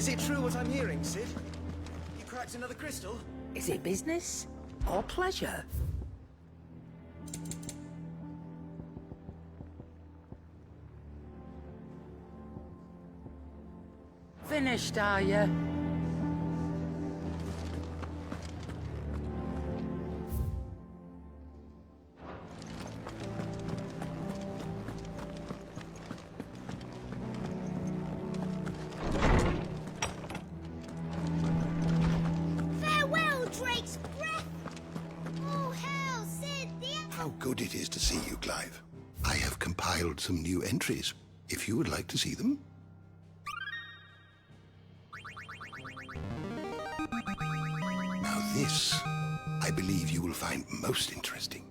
Is it true what I'm hearing, Sid? You cracked another crystal? Is it business or pleasure? Finished, are you? Farewell, Drake's breath! Oh, hell, Sid, How good it is to see you, Clive. I have compiled some new entries, if you would like to see them. Now this, I believe you will find most interesting.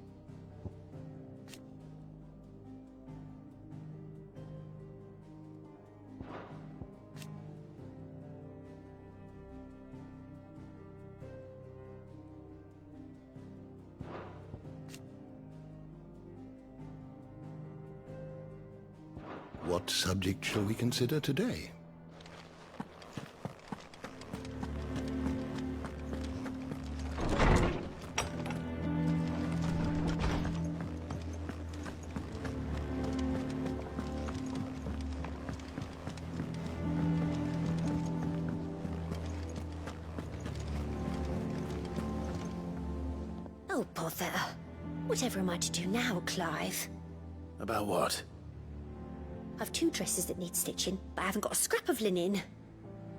What subject shall we consider today? Oh, bother. Whatever am I to do now, Clive? About what? I've 2 dresses that need stitching, but I haven't got a scrap of linen.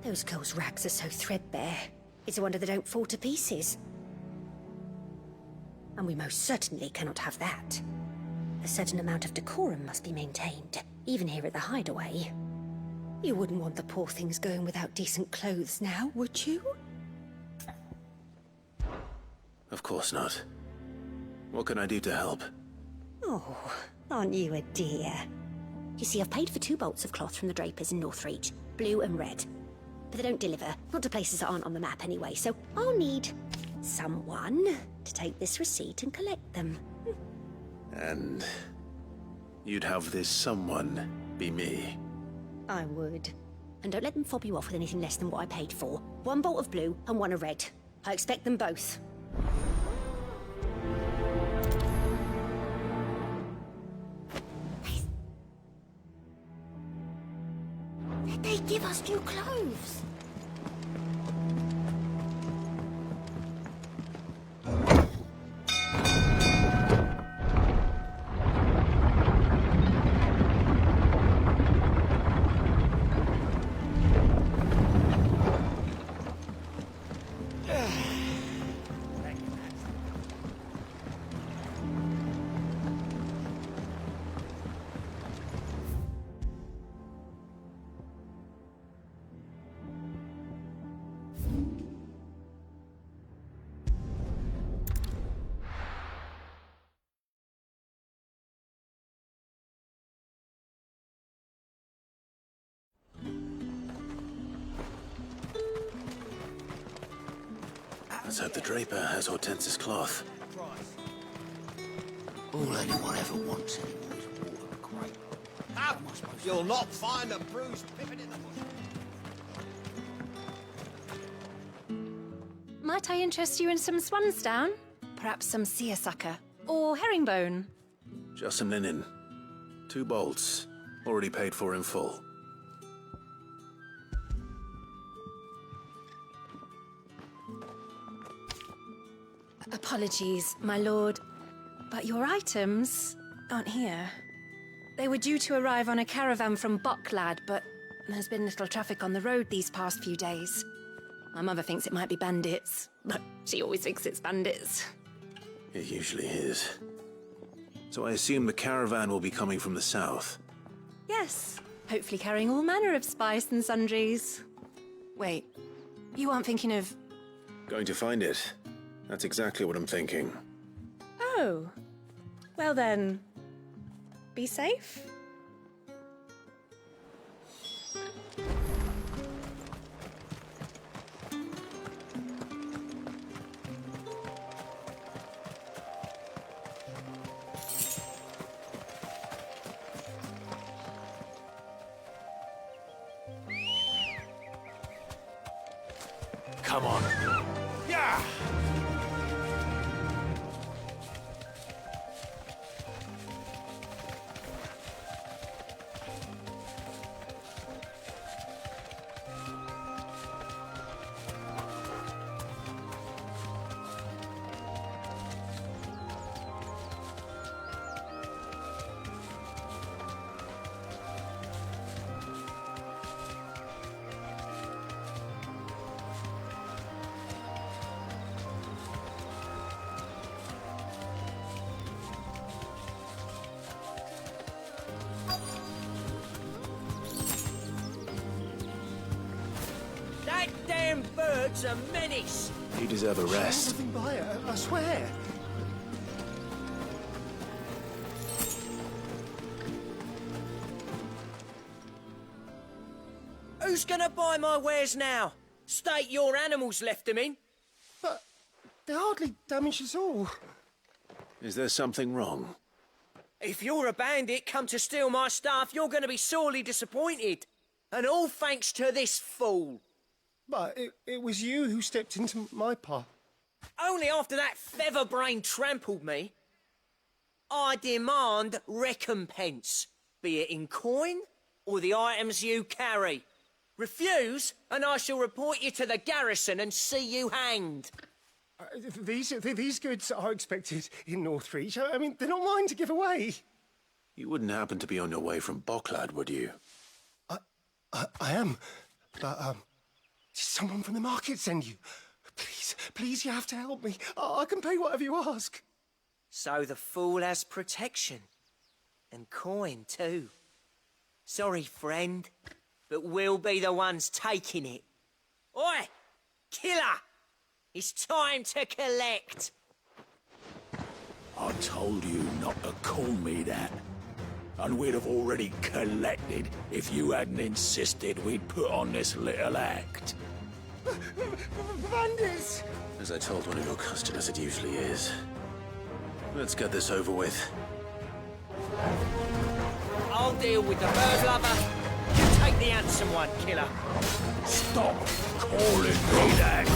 Those girls' rags are so threadbare. It's a wonder they don't fall to pieces. And we most certainly cannot have that. A certain amount of decorum must be maintained, even here at the hideaway. You wouldn't want the poor things going without decent clothes now, would you? Of course not. What can I do to help? Oh, aren't you a dear? You see, I've paid for 2 bolts of cloth from the drapers in Northreach, blue and red. But they don't deliver, not to places that aren't on the map anyway, so I'll need someone to take this receipt and collect them. And you'd have this someone be me. I would. And don't let them fob you off with anything less than what I paid for. 1 bolt of blue and 1 of red. I expect them both. They give us new clothes. Let's hope the draper has Hortense's cloth. All anyone ever wants anymore is water and grape. How? You'll not find a bruised pippin in the bush. Might I interest you in some swansdown? Perhaps some seersucker? Or herringbone? Just some linen. 2 bolts. Already paid for in full. Apologies, my lord, but your items aren't here. They were due to arrive on a caravan from Bucklad, but there's been little traffic on the road these past few days. My mother thinks it might be bandits, but she always thinks it's bandits. It usually is. So I assume the caravan will be coming from the south. Yes, hopefully carrying all manner of spice and sundries. Wait, you aren't thinking of... Going to find it. That's exactly what I'm thinking. Oh, well then, be safe. come on. Yeah! That damn bird's a menace. You deserve a rest. Nothing by it, I swear. Who's gonna buy my wares now? State your animals left them in. But they hardly damaged us all. Is there something wrong? If you're a bandit come to steal my stuff, you're gonna be sorely disappointed. And all thanks to this fool. But it was you who stepped into my path. Only after that featherbrain trampled me. I demand recompense, be it in coin or the items you carry. Refuse, and I shall report you to the garrison and see you hanged. These goods are expected in Northreach. I mean, they're not mine to give away. You wouldn't happen to be on your way from Bocklad, would you? I am, but did someone from the market send you? Please, you have to help me. I can pay whatever you ask. So the fool has protection. And coin, too. Sorry, friend, but we'll be the ones taking it. Oi! Killer! It's time to collect! I told you not to call me that. And we'd have already collected if you hadn't insisted we'd put on this little act. Bandits! As I told one of your customers, it usually is. Let's get this over with. I'll deal with the bird lover. You take the handsome one, killer. Stop calling me that.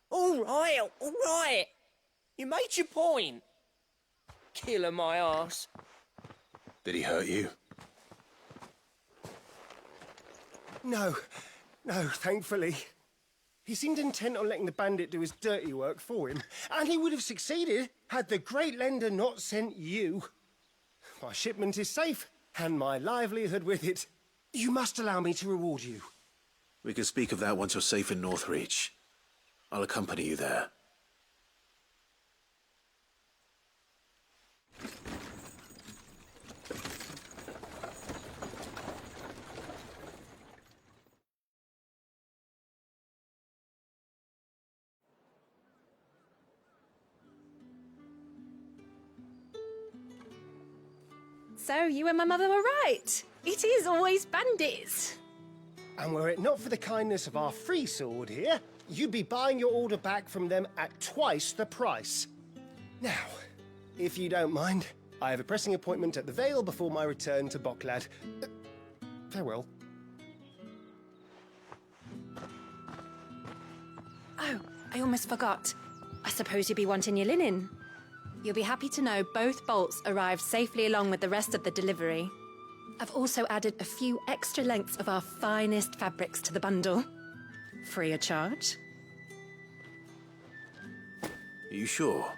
All right. You made your point. Killer my ass. Did he hurt you? No, thankfully. He seemed intent on letting the bandit do his dirty work for him, and he would have succeeded had the great lender not sent you. My shipment is safe, and my livelihood with it. You must allow me to reward you. We can speak of that once you're safe in Northreach. I'll accompany you there. So you and my mother were right. It is always bandits. And were it not for the kindness of our free sword here, you'd be buying your order back from them at twice the price. Now, if you don't mind, I have a pressing appointment at the Vale before my return to Bocklad. Farewell. Oh, I almost forgot. I suppose you'll be wanting your linen. You'll be happy to know both bolts arrived safely along with the rest of the delivery. I've also added a few extra lengths of our finest fabrics to the bundle. Free of charge. Are you sure?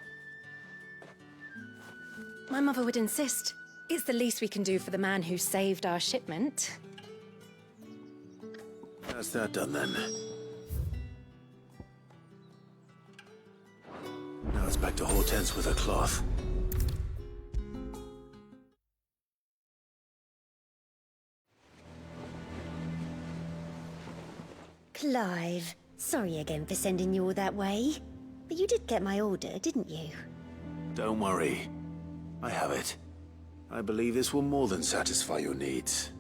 My mother would insist. It's the least we can do for the man who saved our shipment. That's that done then. Now it's back to Hortense with her cloth. Clive, sorry again for sending you all that way. But you did get my order, didn't you? Don't worry. I have it. I believe this will more than satisfy your needs.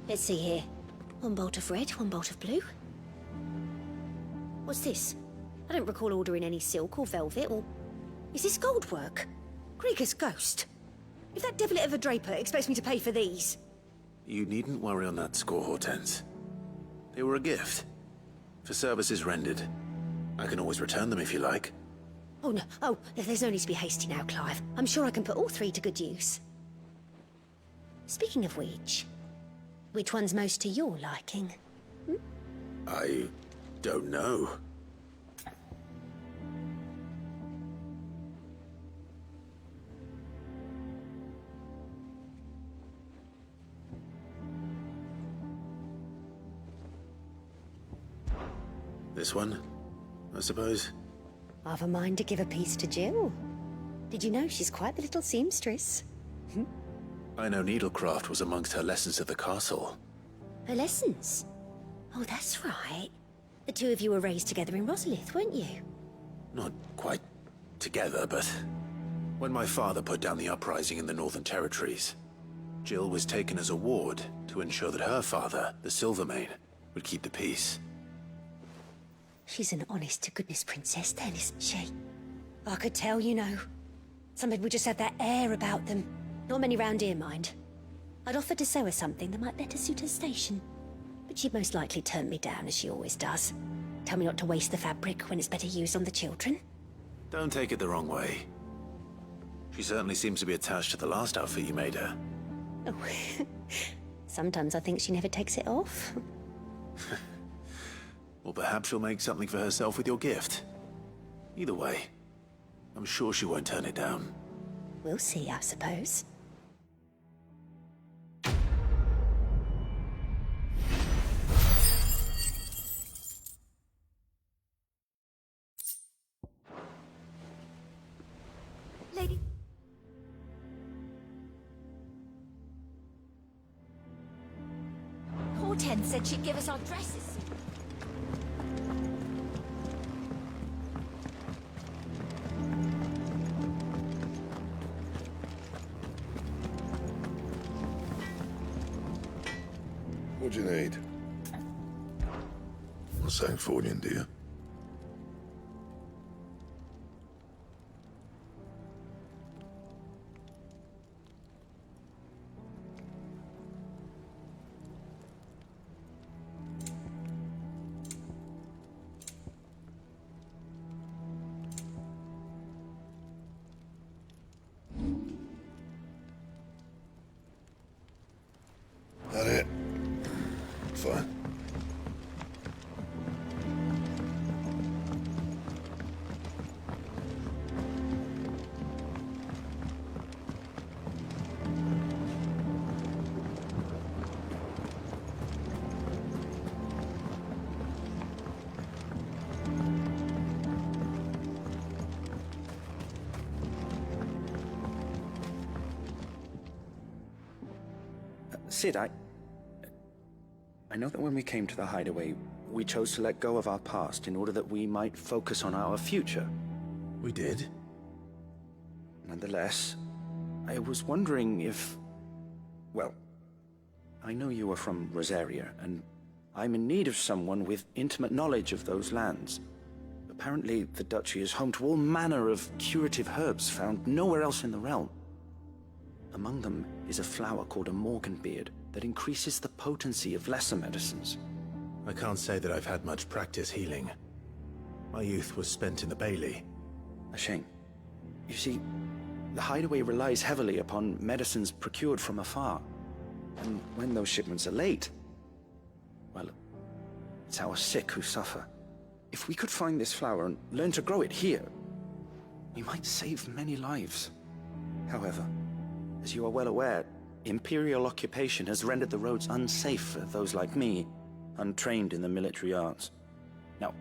Let's see here. One bolt of red, one bolt of blue. What's this? I don't recall ordering any silk or velvet, or... Is this gold work? Krieger's ghost. If that devilit of a draper expects me to pay for these... You needn't worry on that score, Hortense. They were a gift. For services rendered. I can always return them if you like. Oh, no. Oh, there's no need to be hasty now, Clive. I'm sure I can put all three to good use. Speaking of which one's most to your liking? I don't know. This one, I suppose? I've a mind to give a piece to Jill. Did you know she's quite the little seamstress? I know needlecraft was amongst her lessons at the castle. Her lessons? Oh, that's right. The two of you were raised together in Rosalith, weren't you? Not quite together, but when my father put down the uprising in the Northern Territories, Jill was taken as a ward to ensure that her father, the Silvermane, would keep the peace. She's an honest-to-goodness princess then, isn't she? I could tell, you know. Some people just have that air about them. Not many round here, mind. I'd offered to sew her something that might better suit her station. But she'd most likely turn me down, as she always does. Tell me not to waste the fabric when it's better used on the children. Don't take it the wrong way. She certainly seems to be attached to the last outfit you made her. Oh, sometimes I think she never takes it off. Or perhaps she'll make something for herself with your gift. Either way, I'm sure she won't turn it down. We'll see, I suppose. Lady... Hortense said she'd give us our dresses. What do you need? What's something for you, dear? That it? Fine. Sid, I know that when we came to the hideaway, we chose to let go of our past in order that we might focus on our future. We did? Nonetheless, I was wondering if... Well, I know you are from Rosaria, and I'm in need of someone with intimate knowledge of those lands. Apparently, the Duchy is home to all manner of curative herbs found nowhere else in the realm. Among them is a flower called a morganbeard that increases the potency of lesser medicines. I can't say that I've had much practice healing. My youth was spent in the Bailey. A shame. You see, the hideaway relies heavily upon medicines procured from afar. And when those shipments are late, well, it's our sick who suffer. If we could find this flower and learn to grow it here, we might save many lives. However, as you are well aware, Imperial occupation has rendered the roads unsafe for those like me, untrained in the military arts. Now,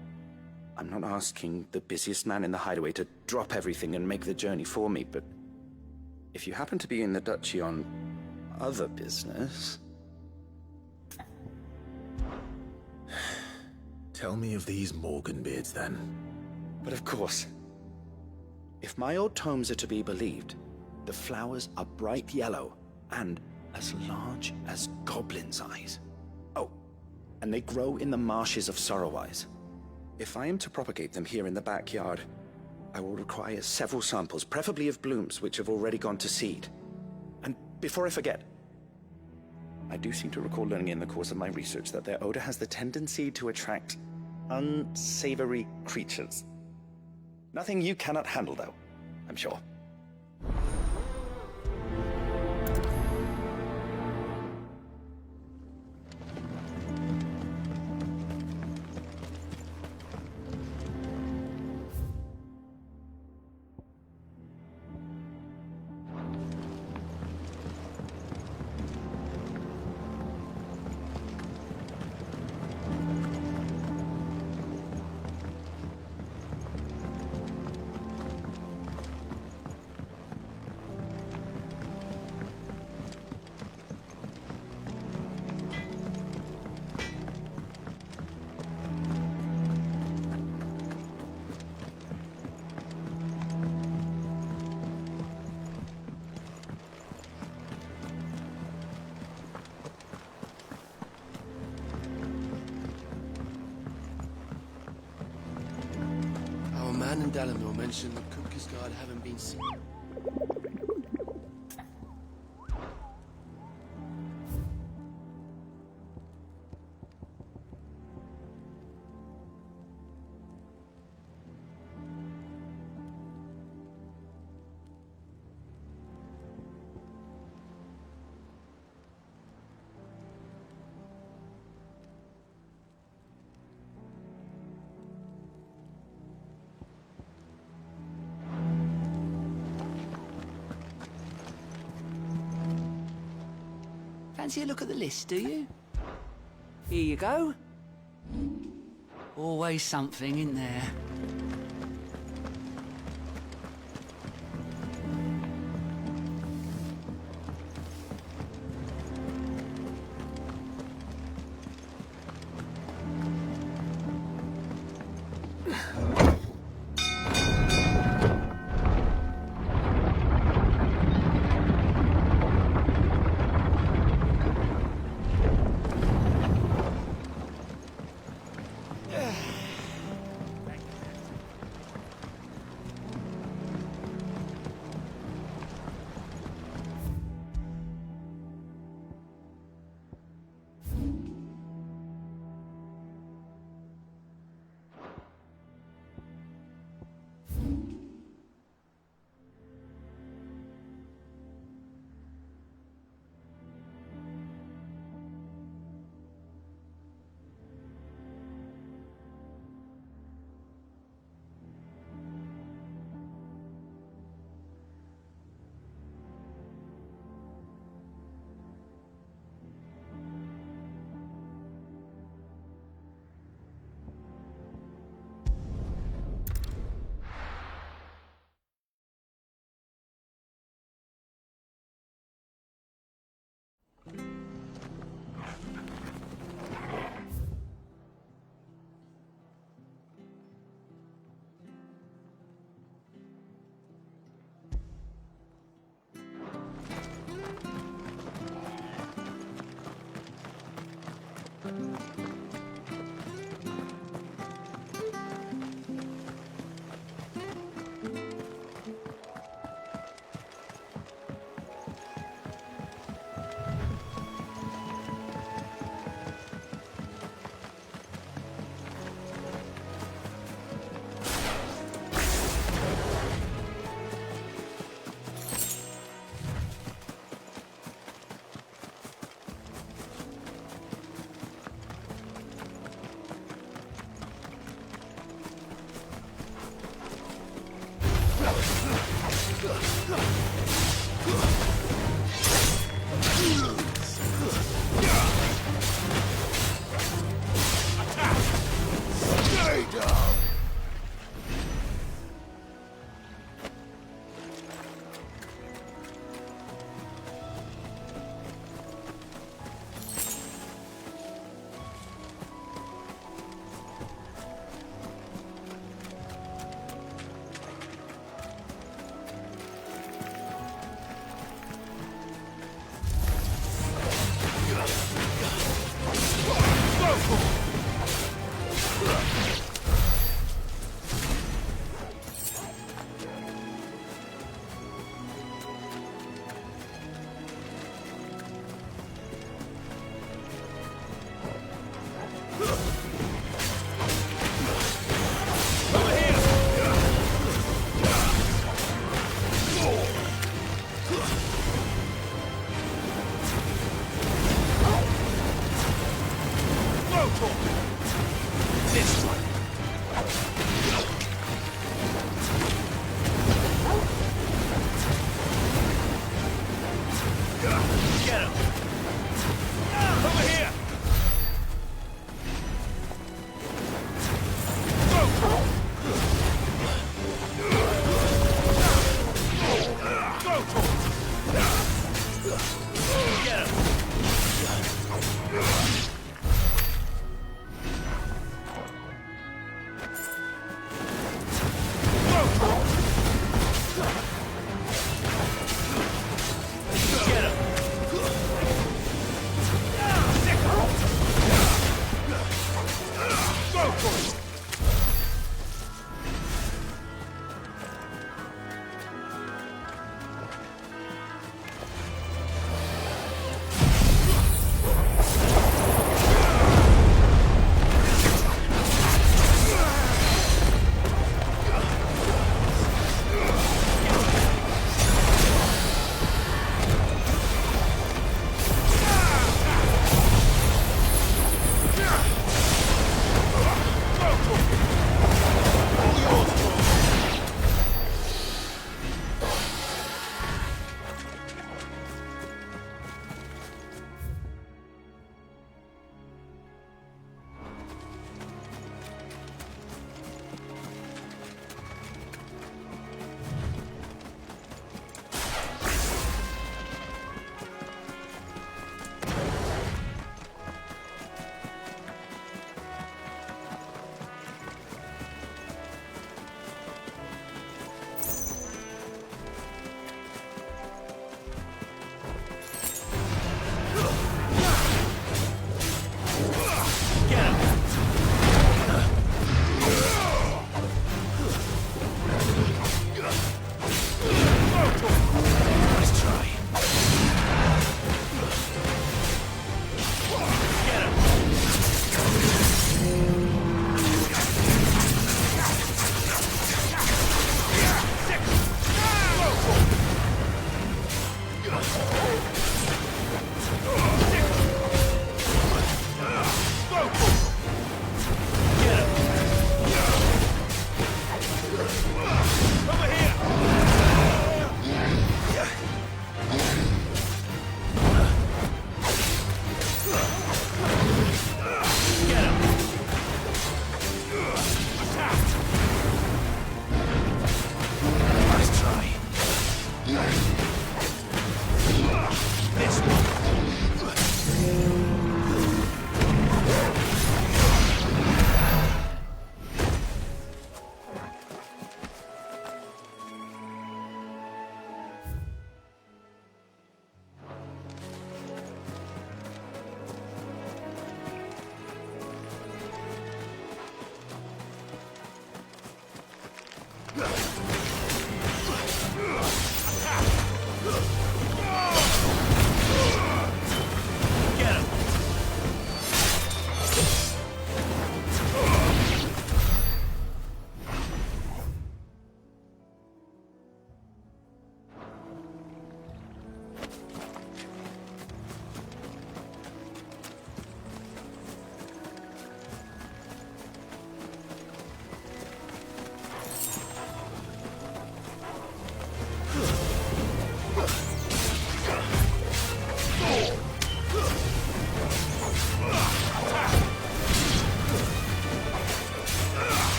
I'm not asking the busiest man in the hideaway to drop everything and make the journey for me, but if you happen to be in the Duchy on other business... Tell me of these morganbeards, then. But of course, if my old tomes are to be believed, the flowers are bright yellow and as large as goblins' eyes. Oh, and they grow in the marshes of Sorrowwise. If I am to propagate them here in the backyard, I will require several samples, preferably of blooms which have already gone to seed. And before I forget, I do seem to recall learning in the course of my research that their odor has the tendency to attract unsavory creatures. Nothing you cannot handle, though, I'm sure. Man and Dalamil mentioned the Cooper's Guard haven't been seen. Fancy a look at the list, do you? Here you go. Always something in there. to him. This one. Get him. Over here.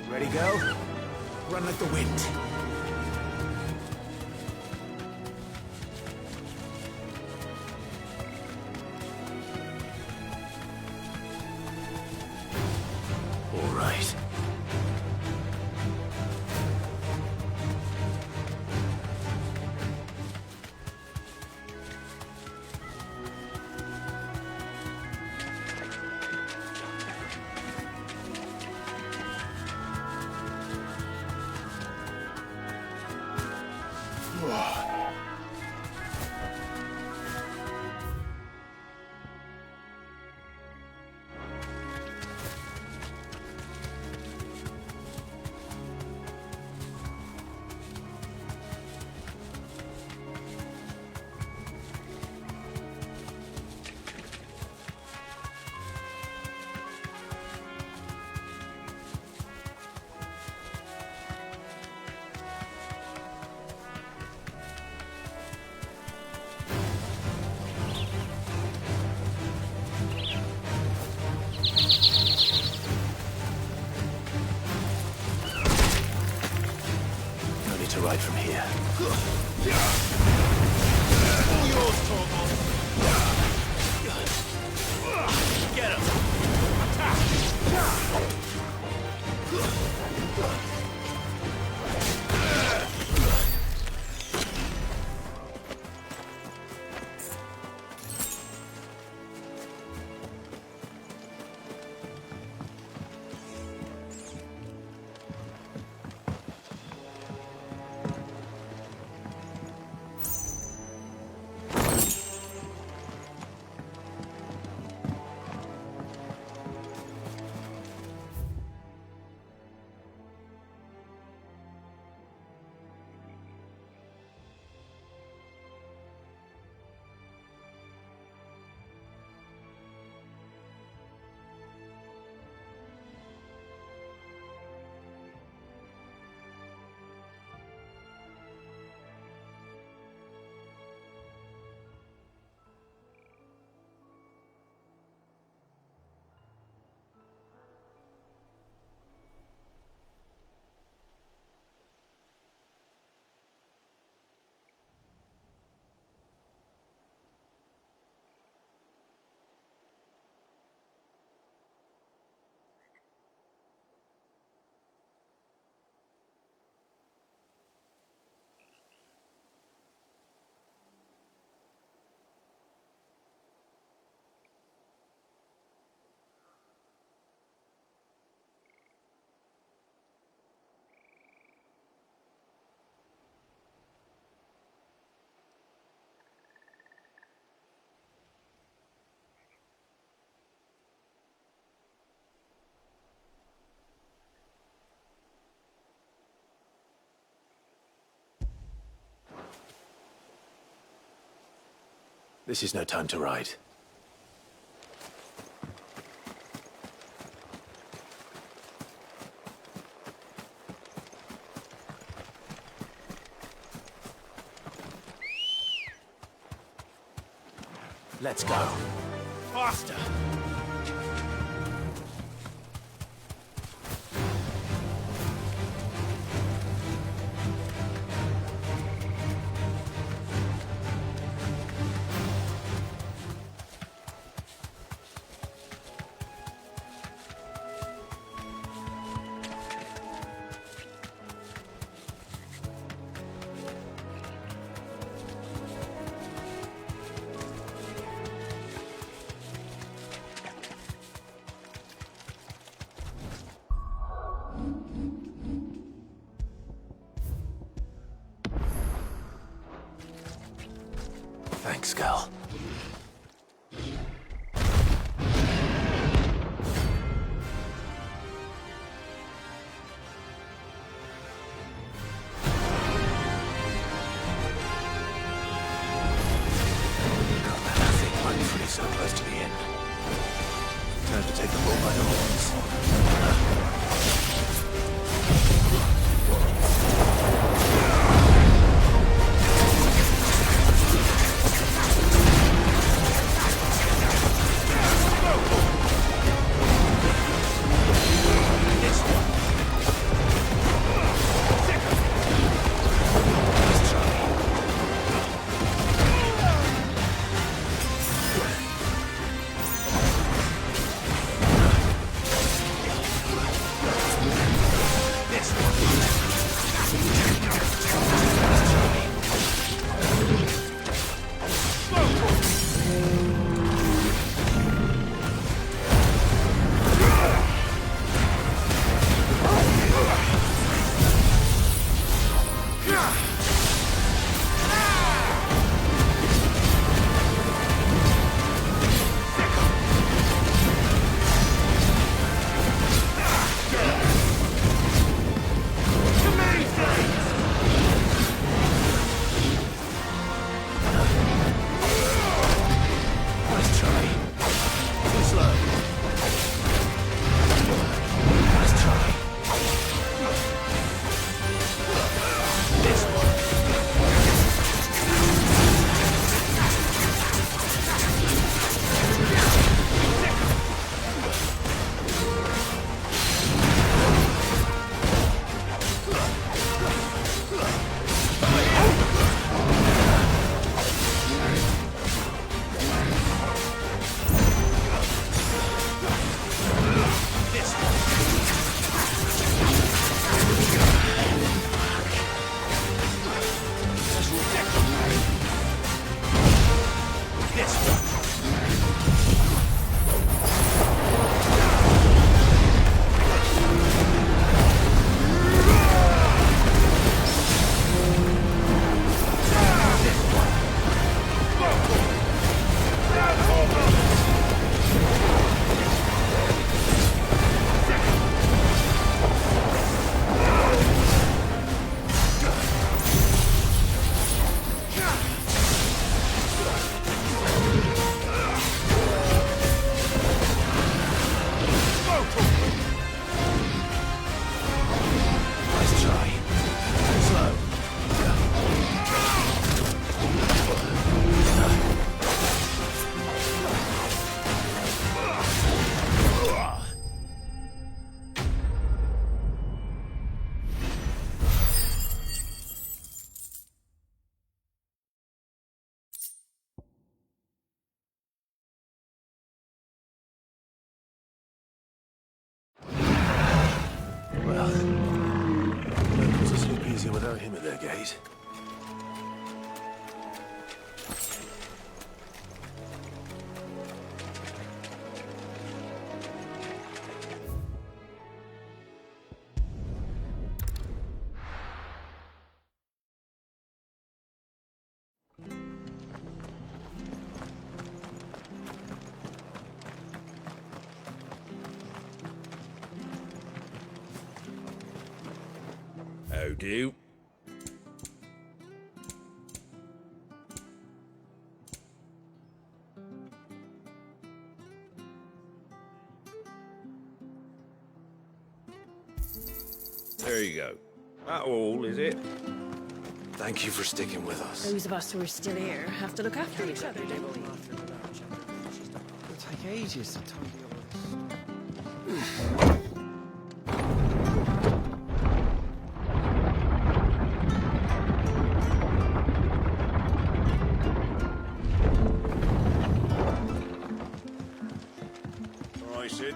Ready, girl? Run like the wind. All right. To ride from here. All yours, Torgal. Get him. Attack. This is no time to ride. Let's go. Faster. Thanks, girl. So close to the end. Time to take the bull by the horns. anything without him at their gate. How do? There you go. That all, is it? Thank you for sticking with us. Those of us who are still here have to look after each other, don't we? It'll take ages to tidy all this. All right, Sid.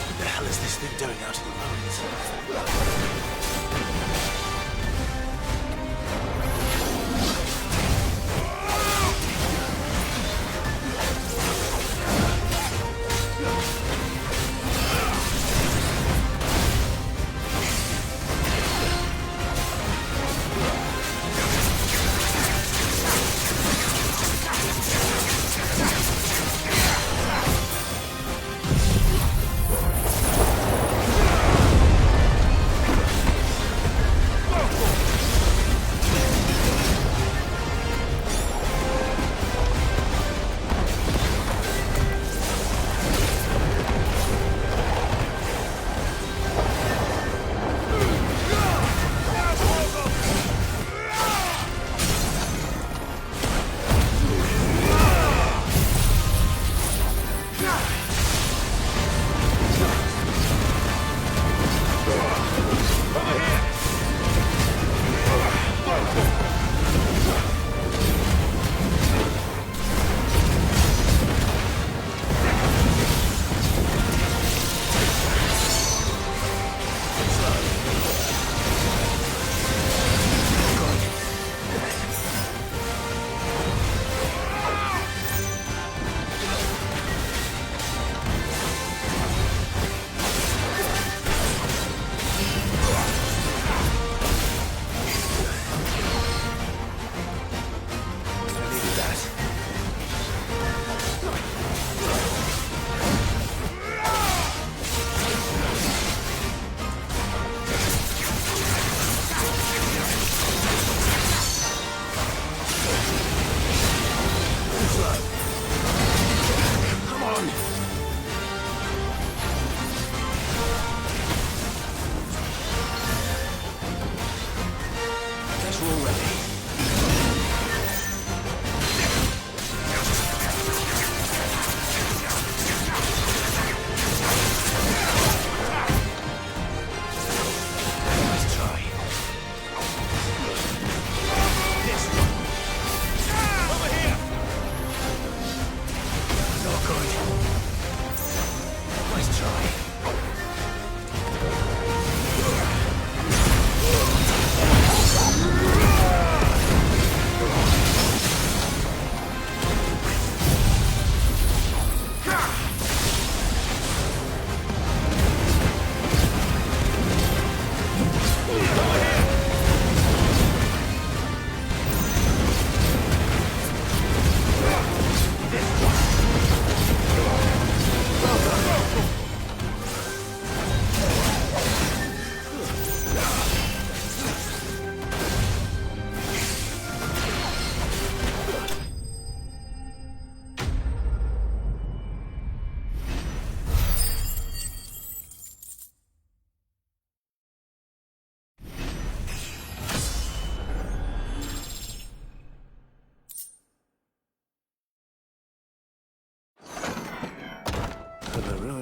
What the hell is this thing doing out in the roads?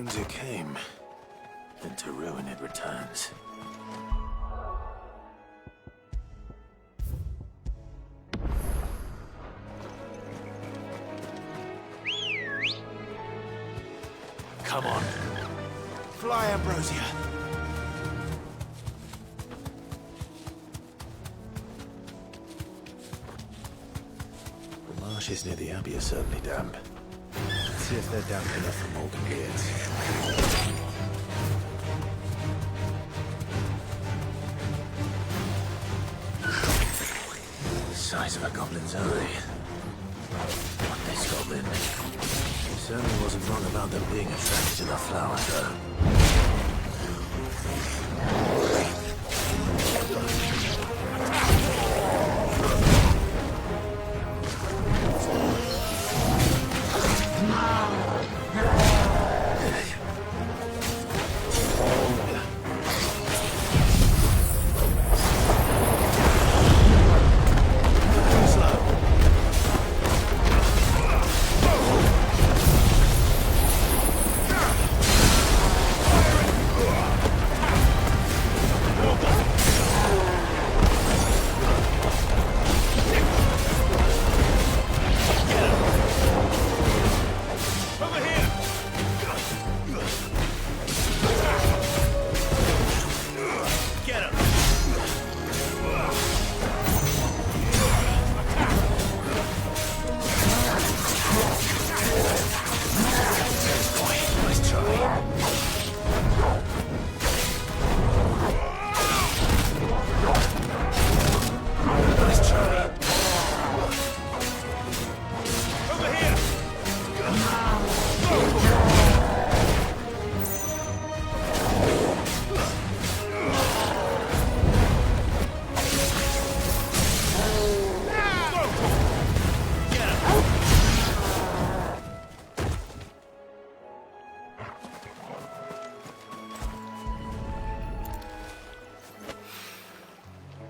ruins it came, and to ruin it returns. Come on. Fly, Ambrosia. The marshes near the Abbey are certainly damp. Let's see if they're damp enough for Morgan beards. The size of a goblin's eye. Not this goblin. He certainly wasn't wrong about them being attracted to the flowers, though.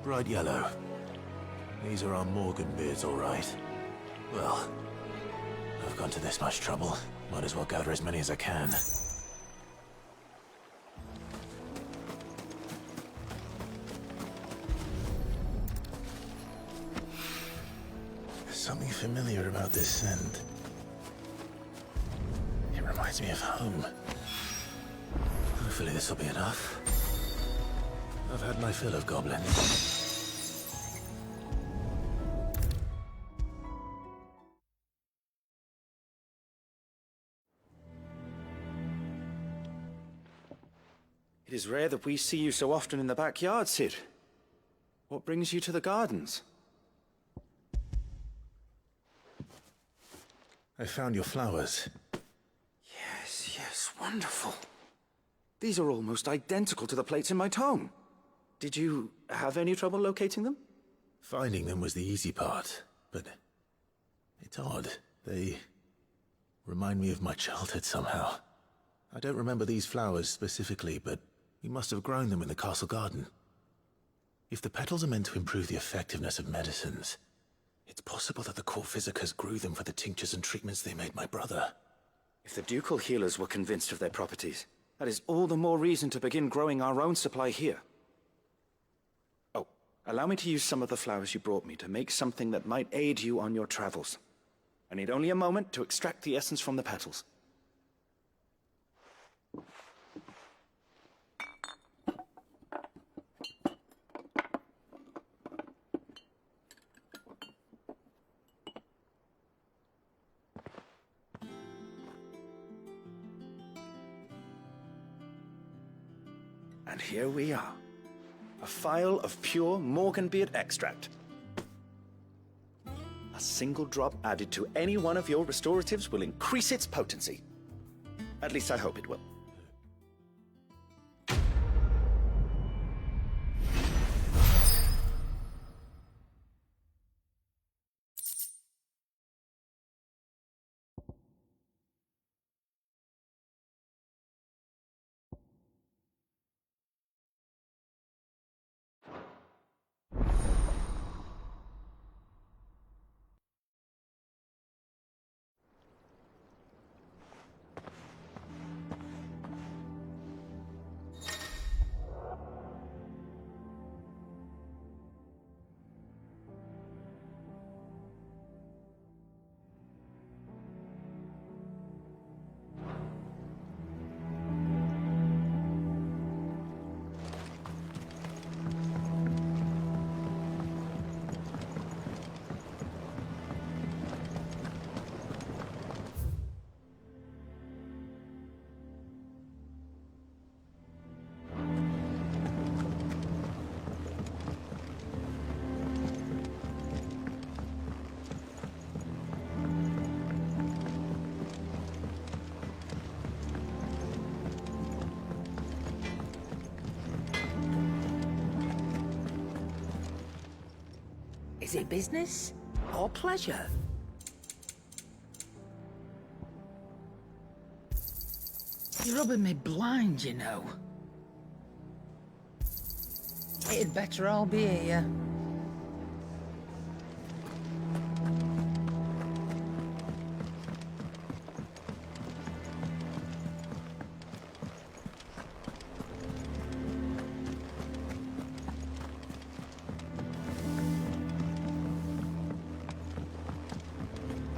Bright yellow. These are our Morgan beards, all right. Well, I've gone to this much trouble. Might as well gather as many as I can. There's something familiar about this scent. It reminds me of home. Hopefully this will be enough. I've had my fill of goblins. It is rare that we see you so often in the backyard, Cid. What brings you to the gardens? I found your flowers. Yes, wonderful. These are almost identical to the plates in my tome. Did you have any trouble locating them? Finding them was the easy part, but it's odd. They remind me of my childhood somehow. I don't remember these flowers specifically, but we must have grown them in the castle garden. If the petals are meant to improve the effectiveness of medicines, it's possible that the court physicers grew them for the tinctures and treatments they made my brother. If the ducal healers were convinced of their properties, that is all the more reason to begin growing our own supply here. Oh, allow me to use some of the flowers you brought me to make something that might aid you on your travels. I need only a moment to extract the essence from the petals. And here we are. A phial of pure Morganbeard extract. A single drop added to any one of your restoratives will increase its potency. At least I hope it will. Is it business or pleasure? You're rubbing me blind, you know. It'd better all be here.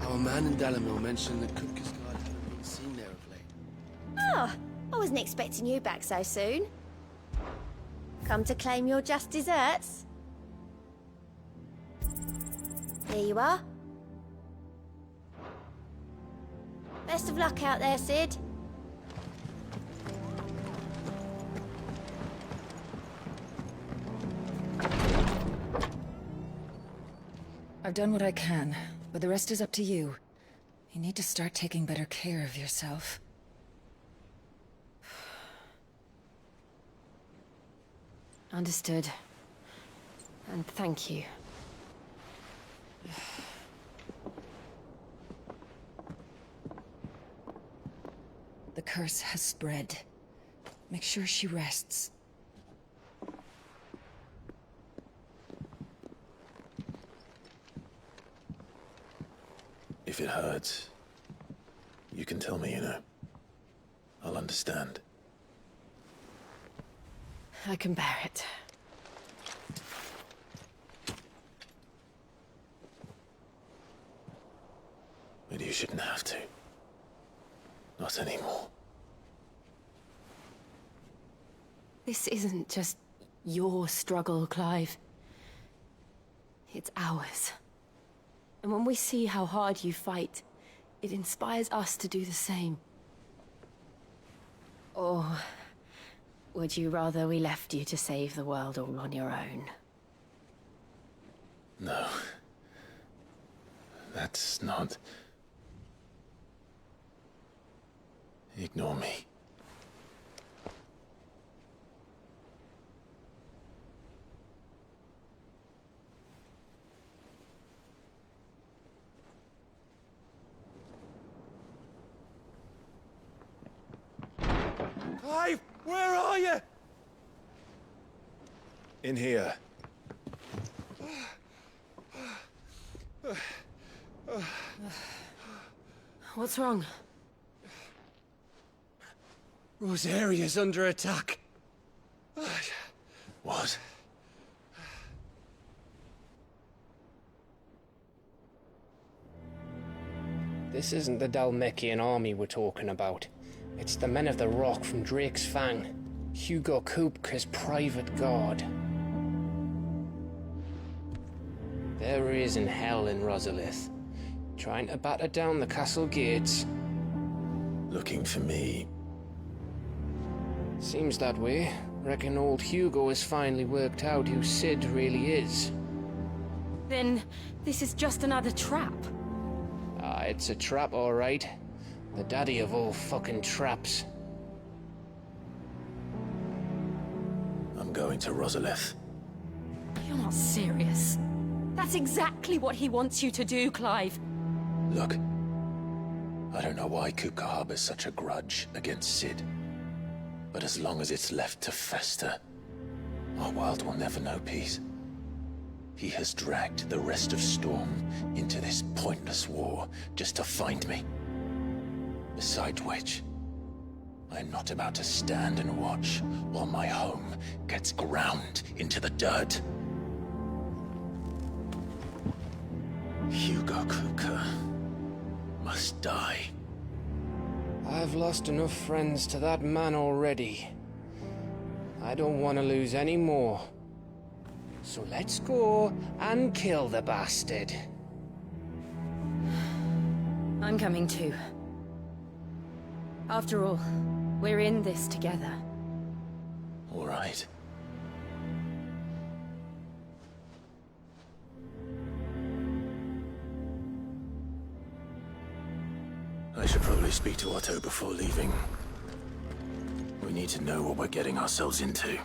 Our man in Dalamil mentioned that Kupka's guard haven't been seen there of late. Oh, I wasn't expecting you back so soon. Come to claim your just desserts? Here you are. Best of luck out there, Sid. I've done what I can, but the rest is up to you. You need to start taking better care of yourself. Understood. And thank you. The curse has spread. Make sure she rests. If it hurts, you can tell me, you know. I'll understand. I can bear it. But you shouldn't have to. Not anymore. This isn't just your struggle, Clive. It's ours. And when we see how hard you fight, it inspires us to do the same. Or would you rather we left you to save the world all on your own? No. That's not... Ignore me. Clive, where are you? In here. What's wrong? Rosaria's under attack. What? This isn't the Dalmekian army we're talking about. It's the men of the Rock from Drake's Fang. Hugo Kupka's private guard. There he is in hell in Rosalith, trying to batter down the castle gates. Looking for me. Seems that way. Reckon old Hugo has finally worked out who Sid really is. Then this is just another trap. Ah, it's a trap, all right. The daddy of all fucking traps. I'm going to Rosalith. You're not serious. That's exactly what he wants you to do, Clive. Look. I don't know why Kupka harbors such a grudge against Sid. But as long as it's left to fester, our world will never know peace. He has dragged the rest of Storm into this pointless war just to find me. Besides which, I'm not about to stand and watch while my home gets ground into the dirt. Hugo Kupka must die. I've lost enough friends to that man already. I don't want to lose any more. So let's go and kill the bastard. I'm coming too. After all, we're in this together. All right. I should probably speak to Otto before leaving. We need to know what we're getting ourselves into.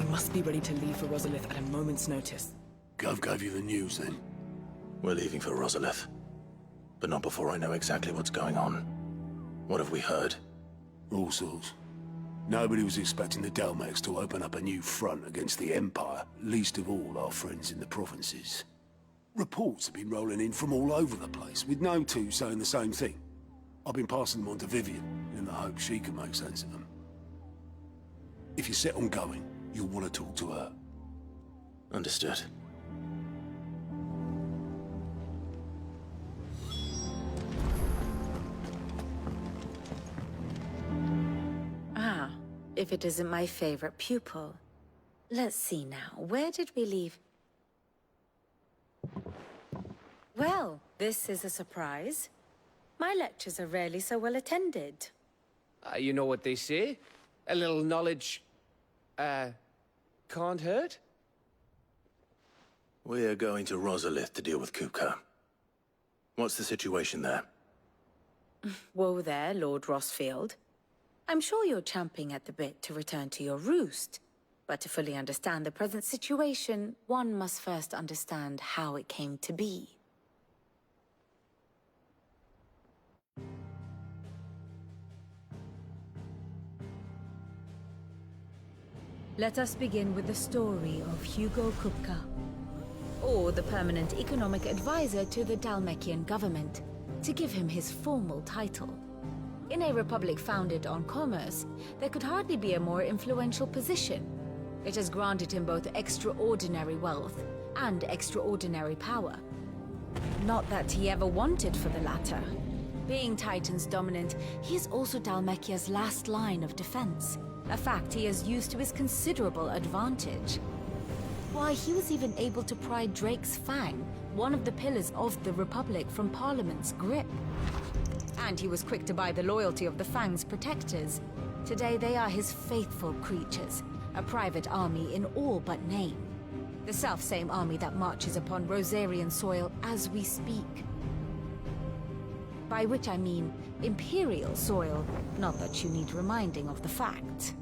We must be ready to leave for Rosalith at a moment's notice. Gov gave you the news, then? We're leaving for Rosalith. But not before I know exactly what's going on. What have we heard? All sorts. Nobody was expecting the Dalmex to open up a new front against the Empire, least of all our friends in the provinces. Reports have been rolling in from all over the place, with no two saying the same thing. I've been passing them on to Vivian, in the hope she can make sense of them. If you're set on going, you'll want to talk to her. Understood. Ah, if it isn't my favorite pupil. Let's see now, where did we leave? Well, this is a surprise. My lectures are rarely so well attended. You know what they say? A little knowledge, can't hurt? We're going to Rosalith to deal with Kupka. What's the situation there? Whoa there, Lord Rossfield. I'm sure you're champing at the bit to return to your roost. But to fully understand the present situation, one must first understand how it came to be. Let us begin with the story of Hugo Kupka, or the permanent economic advisor to the Dalmekian government, to give him his formal title. In a republic founded on commerce, there could hardly be a more influential position. It has granted him both extraordinary wealth and extraordinary power. Not that he ever wanted for the latter. Being Titan's dominant, he is also Dalmekia's last line of defense, a fact he has used to his considerable advantage. Why, he was even able to pry Drake's Fang, one of the pillars of the Republic, from Parliament's grip. And he was quick to buy the loyalty of the Fang's protectors. Today they are his faithful creatures, a private army in all but name. The self-same army that marches upon Rosarian soil as we speak. By which I mean Imperial soil, not that you need reminding of the fact.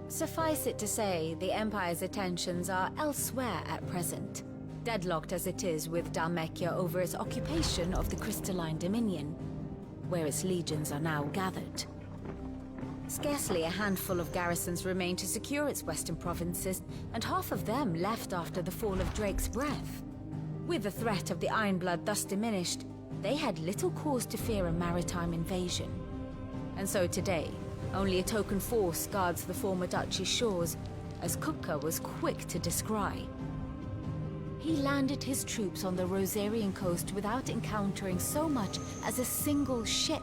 Suffice it to say, the Empire's attentions are elsewhere at present, deadlocked as it is with Dalmekia over its occupation of the Crystalline Dominion, where its legions are now gathered. Scarcely a handful of garrisons remain to secure its western provinces, and half of them left after the fall of Drake's Breath. With the threat of the Ironblood thus diminished, they had little cause to fear a maritime invasion. And so today, only a token force guards the former duchy's shores, as Kupka was quick to descry. He landed his troops on the Rosarian coast without encountering so much as a single ship.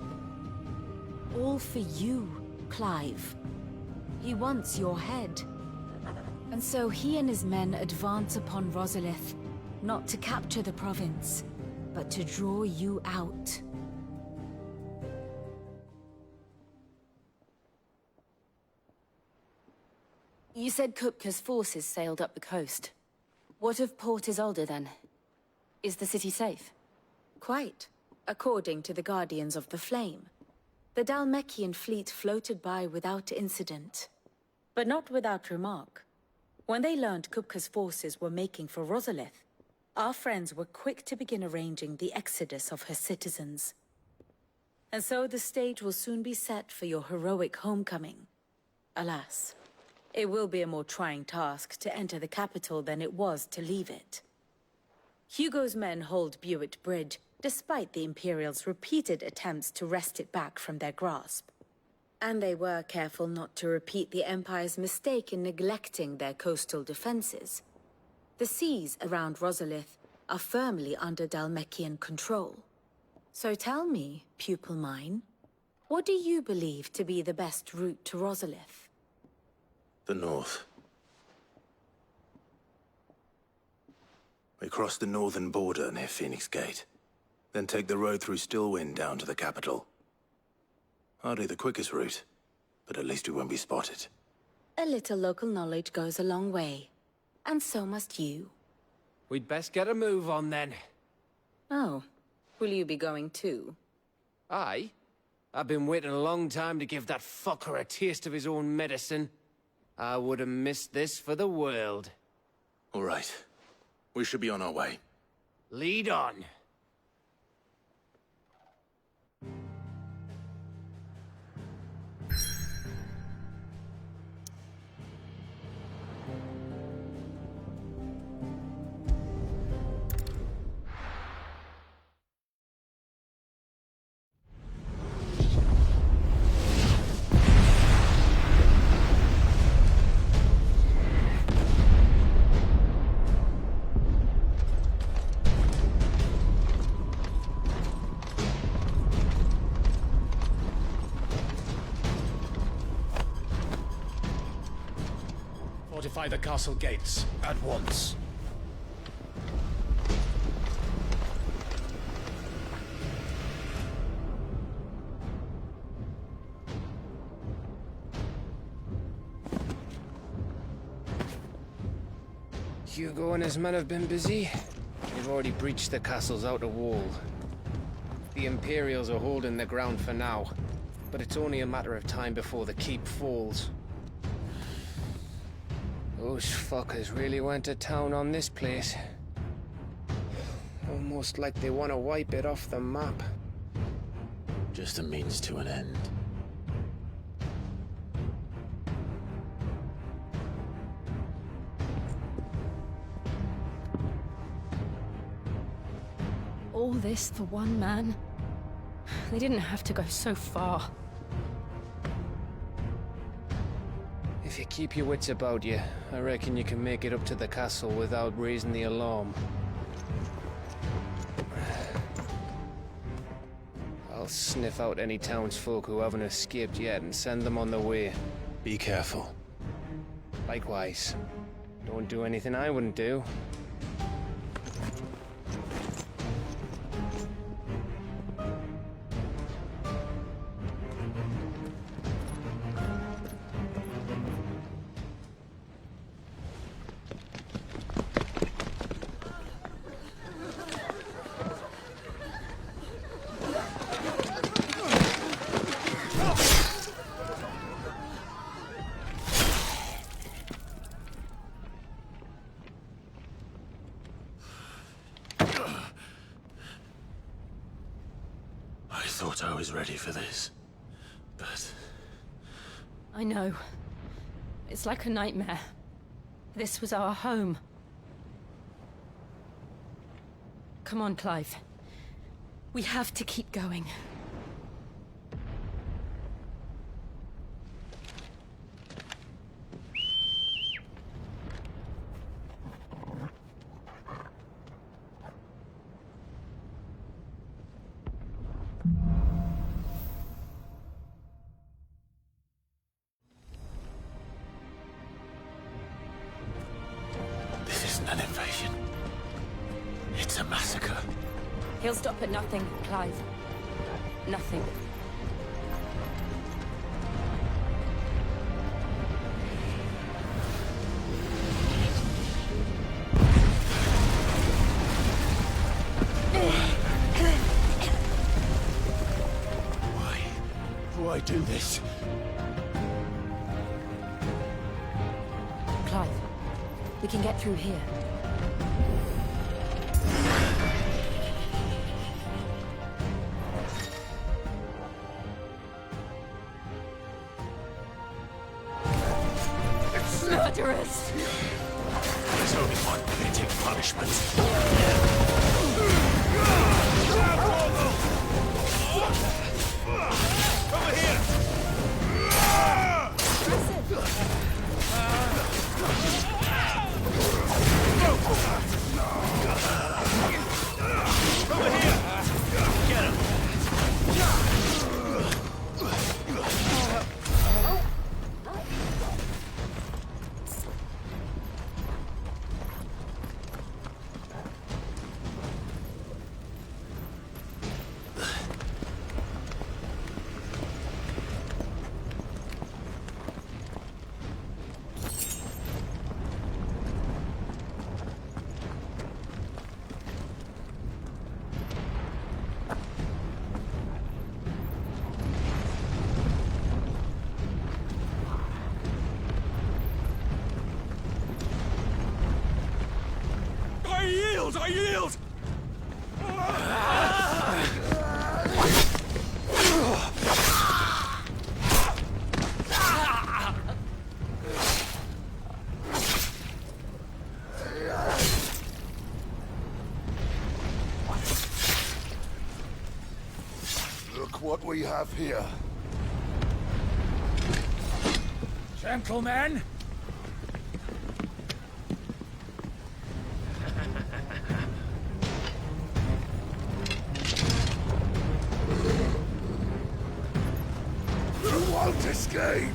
All for you, Clive. He wants your head. And so he and his men advance upon Rosalith, not to capture the province, but to draw you out. You said Kupka's forces sailed up the coast. What of Port Isolde, then? Is the city safe? Quite, according to the Guardians of the Flame. The Dalmekian fleet floated by without incident. But not without remark. When they learned Kupka's forces were making for Rosalith, our friends were quick to begin arranging the exodus of her citizens. And so the stage will soon be set for your heroic homecoming. Alas, it will be a more trying task to enter the capital than it was to leave it. Hugo's men hold Buett Bridge, despite the Imperials' repeated attempts to wrest it back from their grasp. And they were careful not to repeat the Empire's mistake in neglecting their coastal defenses. The seas around Rosalith are firmly under Dalmekian control. So tell me, pupil mine, what do you believe to be the best route to Rosalith? The north. We cross the northern border near Phoenix Gate, then take the road through Stillwind down to the capital. Hardly the quickest route, but at least we won't be spotted. A little local knowledge goes a long way, and so must you. We'd best get a move on then. Oh, will you be going too? Aye. I've been waiting a long time to give that fucker a taste of his own medicine. I would have missed this for the world. All right. We should be on our way. Lead on. Fortify the castle gates, at once. Hugo and his men have been busy. They've already breached the castle's outer wall. The Imperials are holding the ground for now, but it's only a matter of time before the keep falls. Those fuckers really went to town on this place. Almost like they want to wipe it off the map. Just a means to an end. All this for one man? They didn't have to go so far. If you keep your wits about you, I reckon you can make it up to the castle without raising the alarm. I'll sniff out any townsfolk who haven't escaped yet and send them on their way. Be careful. Likewise. Don't do anything I wouldn't do. I thought I was ready for this, but... I know. It's like a nightmare. This was our home. Come on, Clive. We have to keep going. An invasion. It's a massacre. He'll stop at nothing, Clive. Nothing. Why do this? Clive, we can get through here. Murderers! There's only one fitting punishment. Over here! Over here! Get him! Rebels, I yield! Look what we have here. Gentlemen! You won't escape!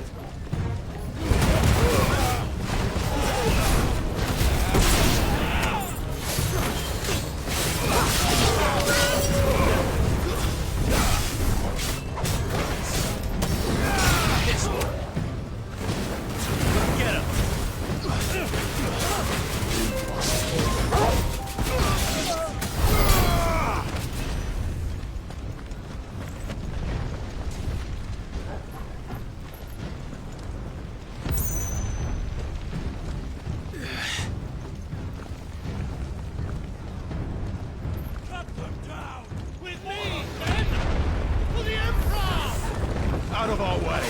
Out of our way!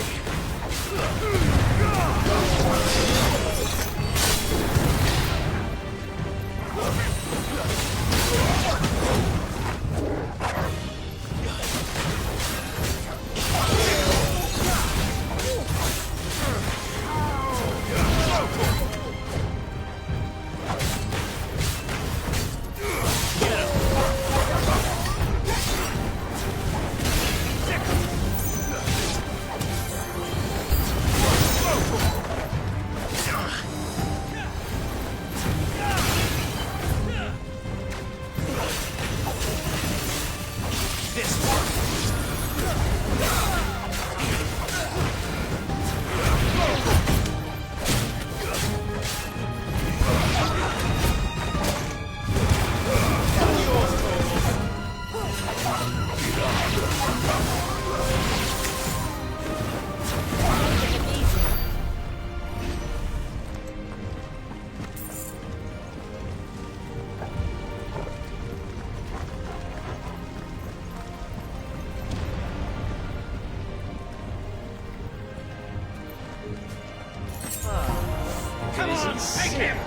Come on, take him!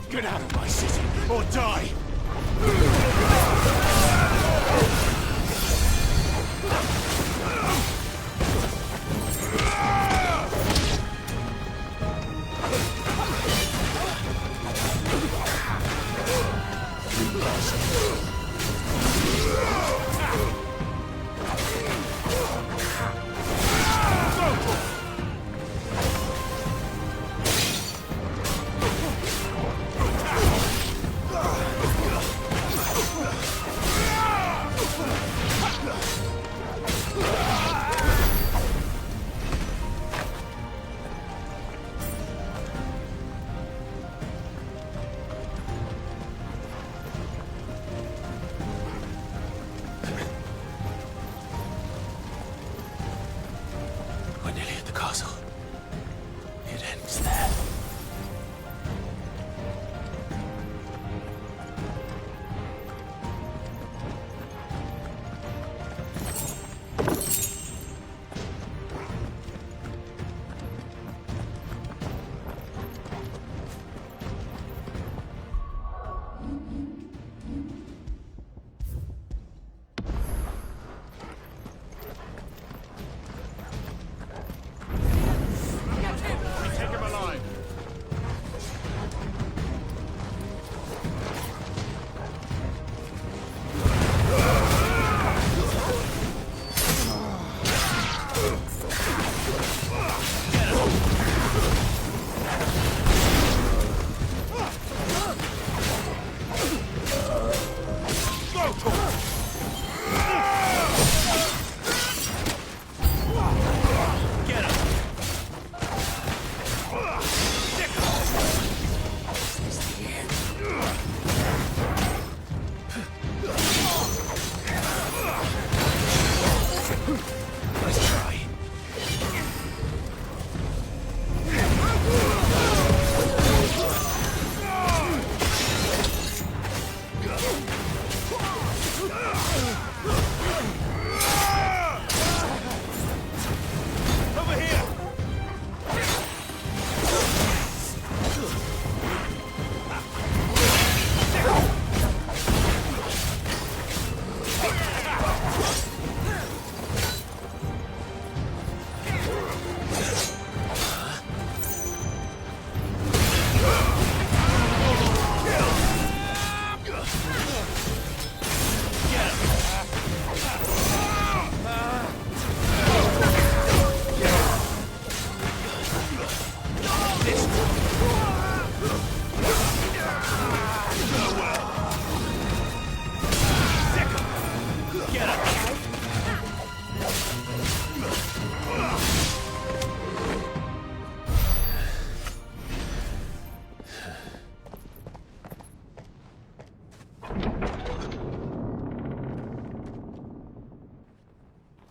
Get out of my city, or die! We're nearly at the castle. It ends there.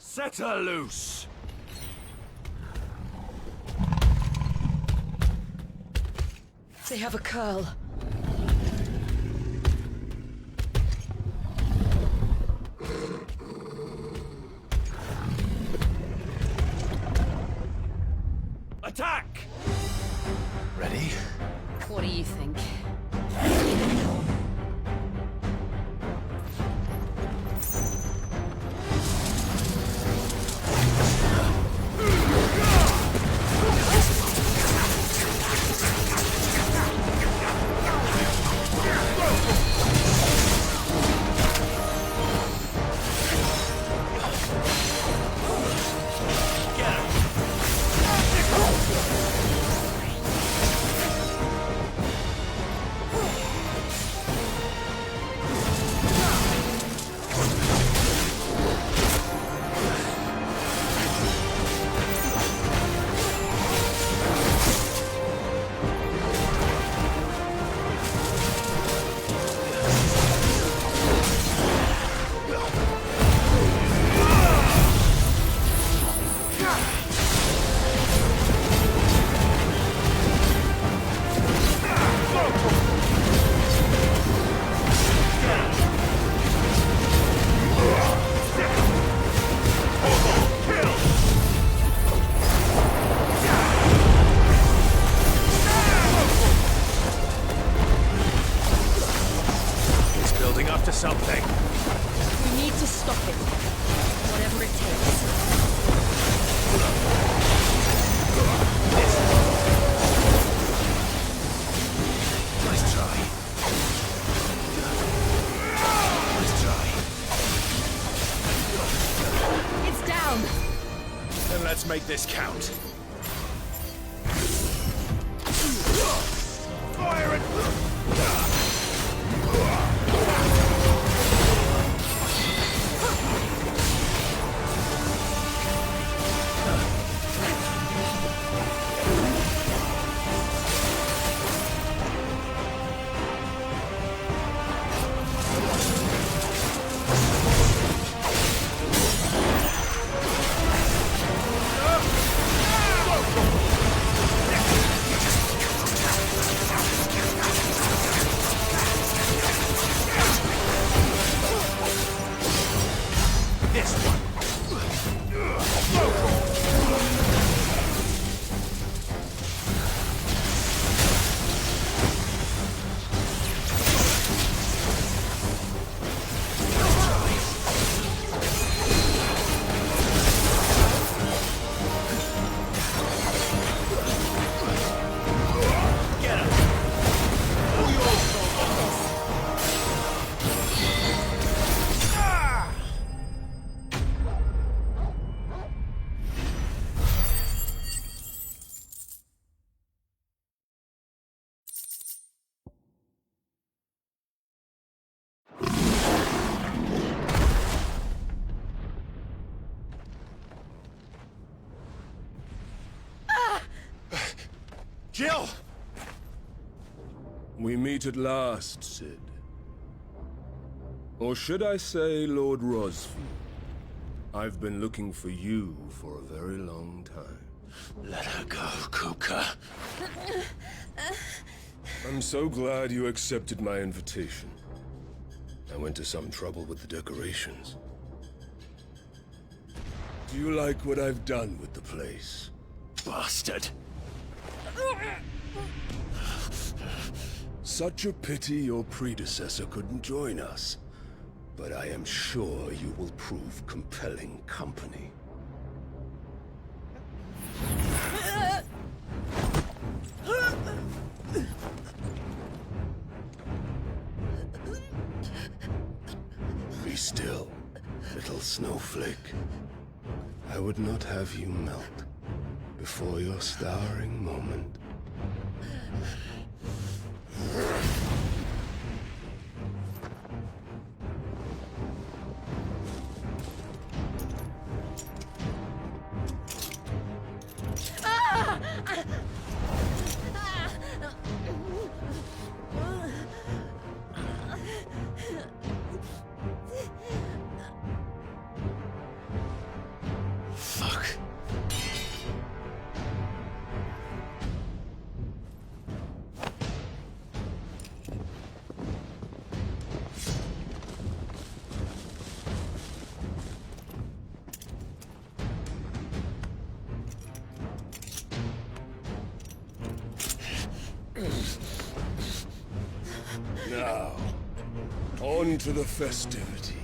Set her loose! They have a curl. Attack! Ready? What do you think? To something. We need to stop it. Whatever it takes. Nice try. Let's make this count. Fire it! Jill! We meet at last, Sid. Or should I say, Lord Rosfield? I've been looking for you for a very long time. Let her go, Kupka. I'm so glad you accepted my invitation. I went to some trouble with the decorations. Do you like what I've done with the place? Bastard. Such a pity your predecessor couldn't join us. But I am sure you will prove compelling company. Be still, little snowflake. I would not have you melt before your starring moment. Fuck. Now, on to the festivities.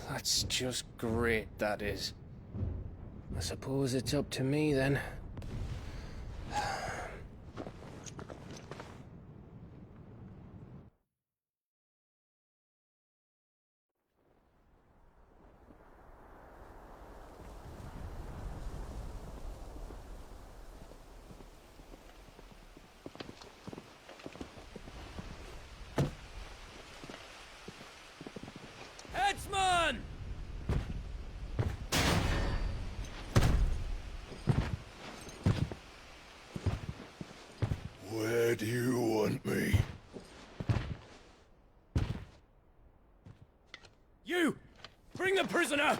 That's just great, that is. I suppose it's up to me, then. Headsman! Where do you want me? You! Bring the prisoner!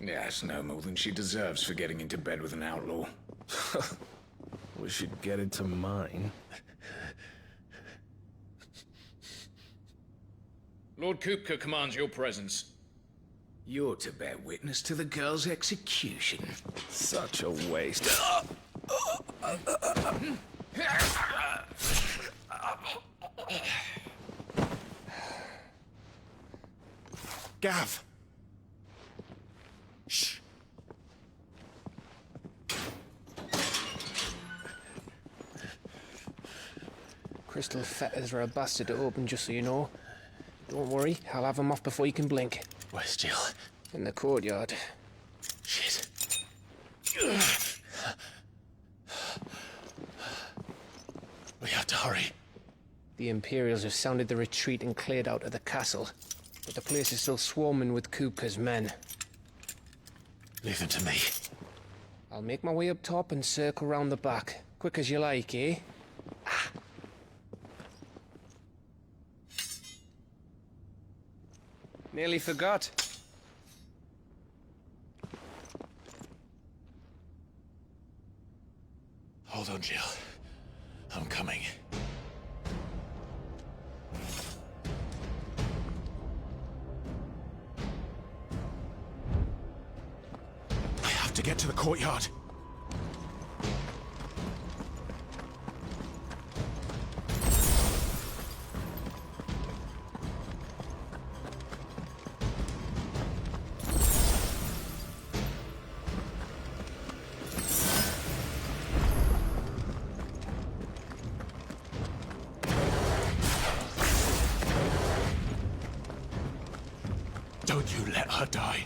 Yes, no more than she deserves for getting into bed with an outlaw. We should get into mine. Lord Kupka commands your presence. You're to bear witness to the girl's execution. Such a waste. Gav! Shh! Crystal fetters are a bastard to open, just so you know. Don't worry, I'll have them off before you can blink. Where's Jill? In the courtyard. Shit. We have to hurry. The Imperials have sounded the retreat and cleared out of the castle. But the place is still swarming with Kupka's men. Leave them to me. I'll make my way up top and circle round the back. Quick as you like, eh? Nearly forgot. Hold on, Jill. I'm coming. I have to get to the courtyard. Don't you let her die.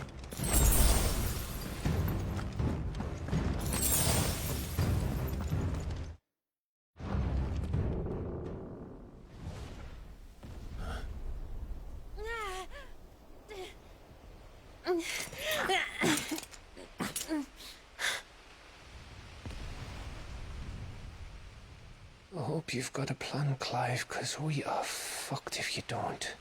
I hope you've got a plan, Clive, because we are fucked if you don't.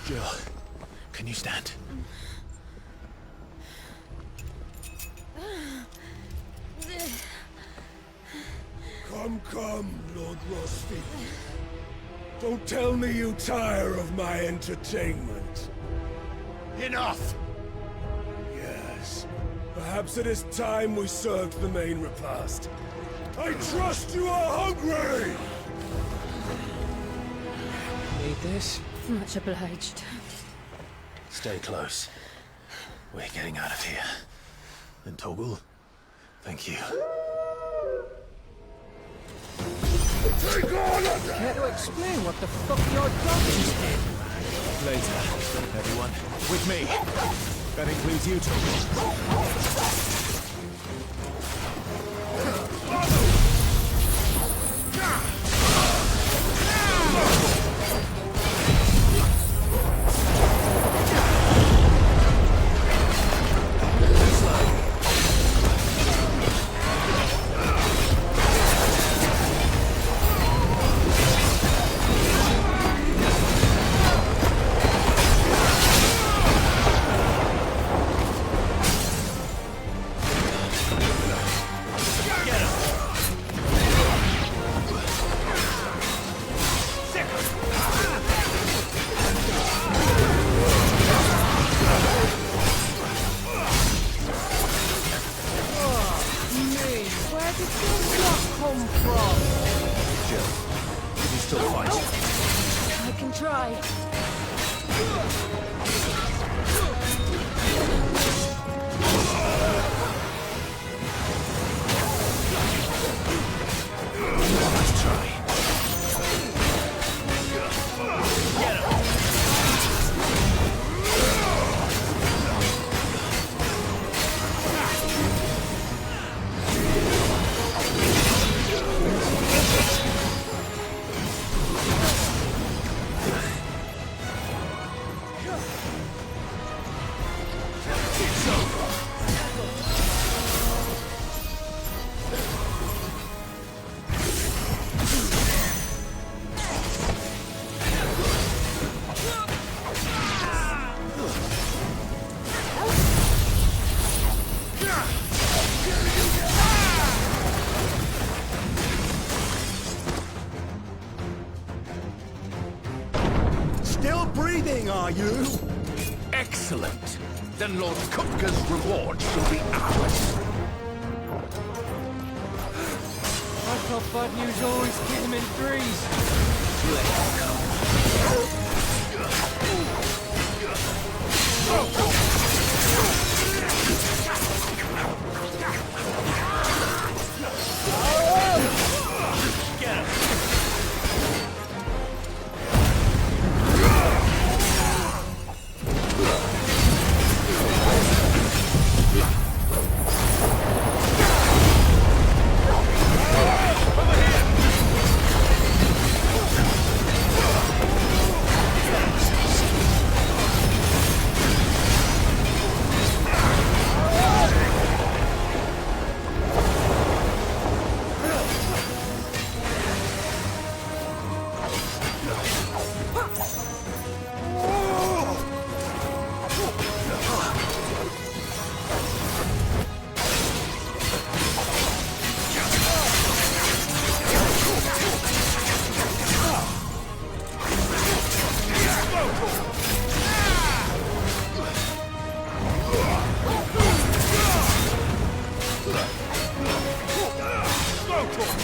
Jill, can you stand? Come, Lord Rosfield. Don't tell me you tire of my entertainment. Enough! Yes. Perhaps it is time we served the main repast. I trust you are hungry! Need this? Much obliged. Stay close. We're getting out of here. And Toggle, thank you. Take on it! Care to explain what the fuck you're doing? Later, everyone. With me. That includes you, Toggle. you? Excellent. Then Lord Kupka's reward shall be ours. I thought bad news always came in threes. Let's go. Get him!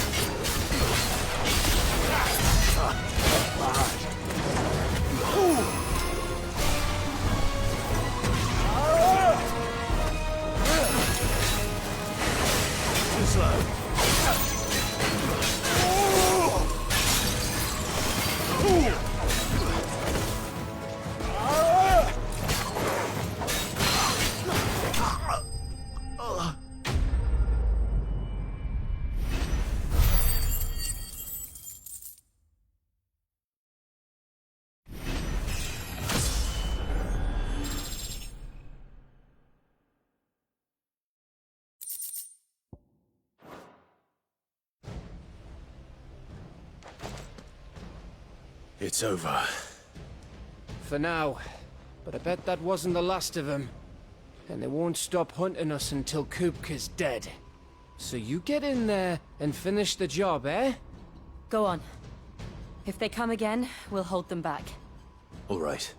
It's over. For now. But I bet that wasn't the last of them. And they won't stop hunting us until Kupka's dead. So you get in there and finish the job, eh? Go on. If they come again, we'll hold them back. All right.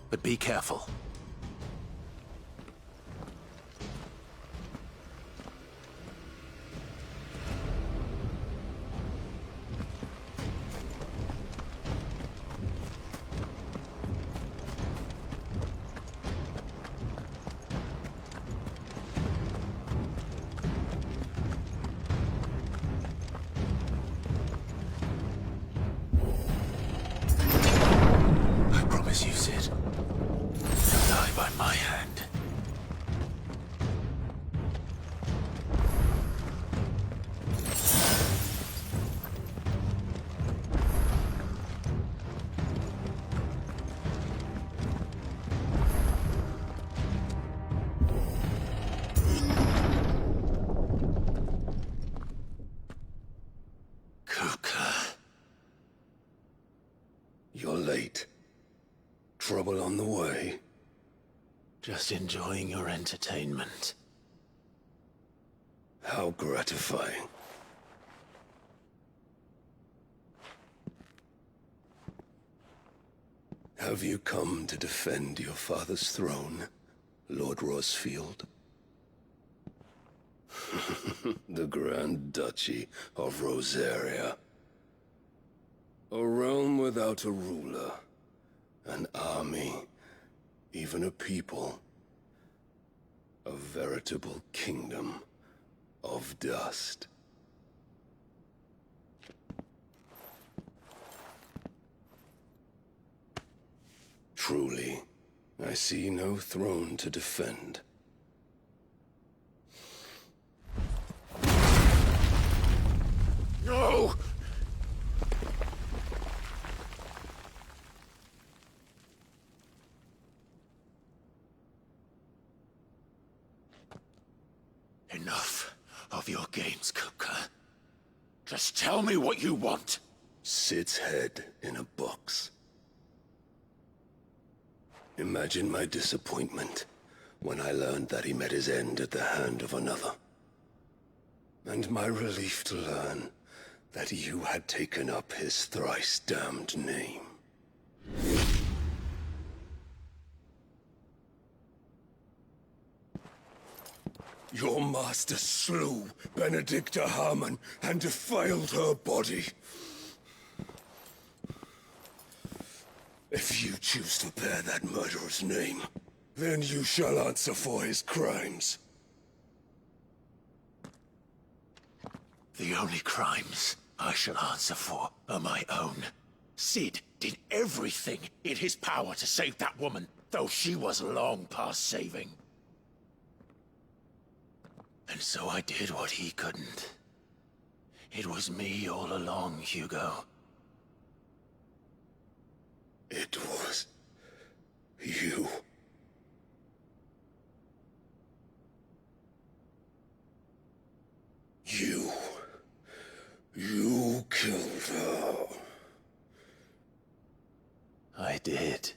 But be careful. You, Sid. You'll die by my hand. Kupka. You're late. Trouble on the way? Just enjoying your entertainment. How gratifying. Have you come to defend your father's throne, Lord Rosfield? The Grand Duchy of Rosaria. A realm without a ruler. An army, even a people. A veritable kingdom of dust. Truly, I see no throne to defend. No! Enough of your games, Kupka. Just tell me what you want. Sid's head in a box. Imagine my disappointment when I learned that he met his end at the hand of another. And my relief to learn that you had taken up his thrice-damned name. Your master slew Benedicta Harmon and defiled her body. If you choose to bear that murderer's name, then you shall answer for his crimes. The only crimes I shall answer for are my own. Sid did everything in his power to save that woman, though she was long past saving. And so I did what he couldn't. It was me all along, Hugo. It was you. You killed her. I did.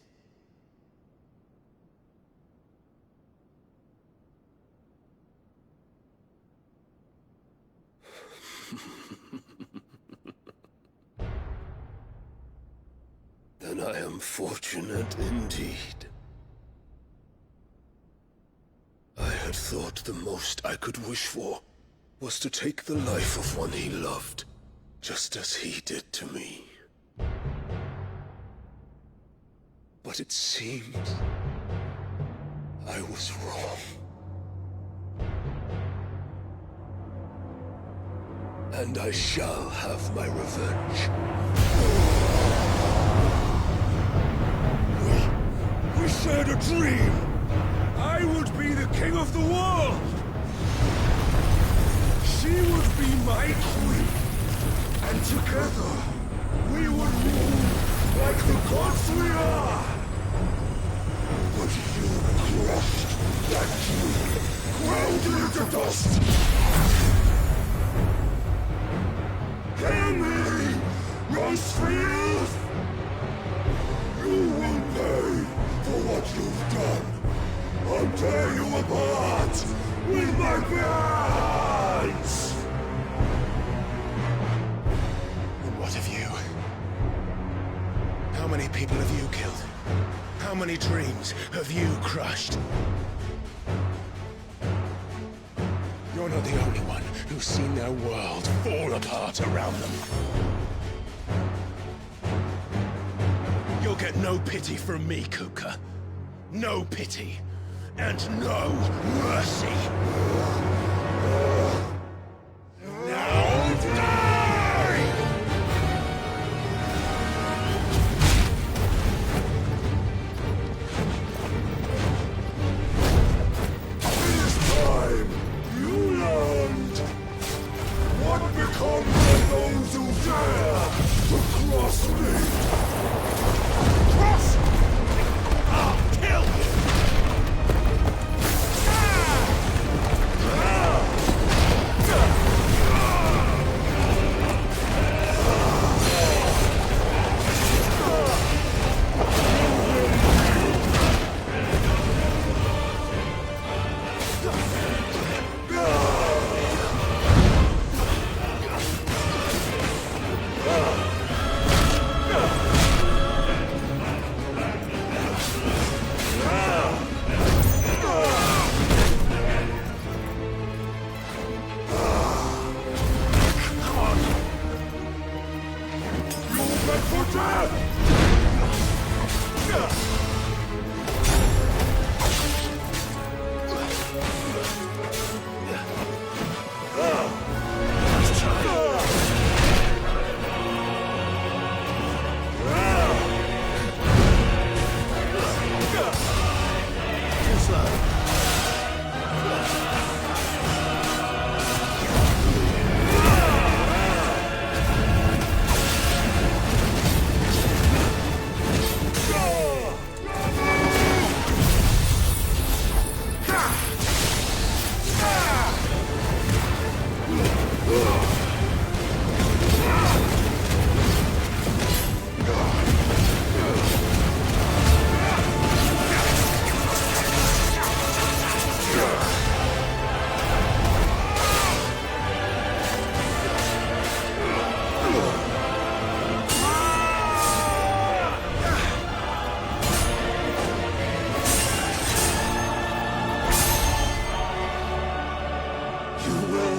Then I am fortunate indeed. I had thought the most I could wish for was to take the life of one he loved, just as he did to me. But it seems I was wrong. And I shall have my revenge. We shared a dream! I would be the king of the world! She would be my queen! And together, we would rule like the gods we are! But you crushed that dream, ground it into dust! Hear me, Rosefield! You will pay for what you've done. I'll tear you apart with my hands! And what of you? How many people have you killed? How many dreams have you crushed? You're not the only one who's seen their world fall apart around them. You'll get no pity from me, Kupka. No pity. And no mercy. Now die! This time, you learned what becomes of those who dare to cross me. Cross! I'll kill you!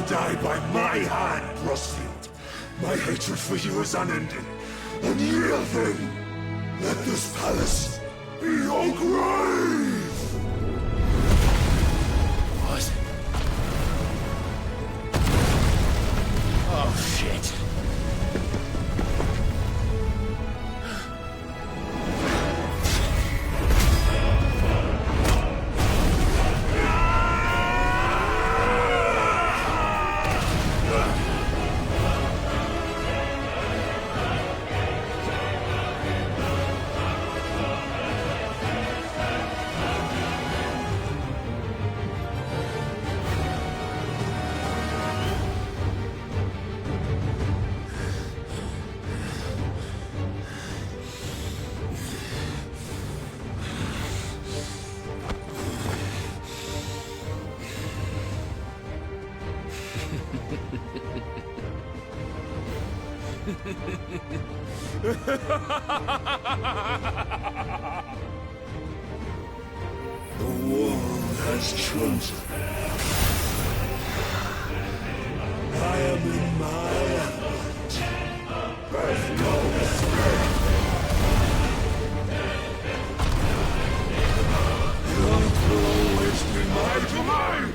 die by my hand, Rosfield. My hatred for you is unending, unyielding. Let this palace be your grave! What? Oh, shit. The world has chosen. I am in my element. There's no escape. The earth will always be my domain.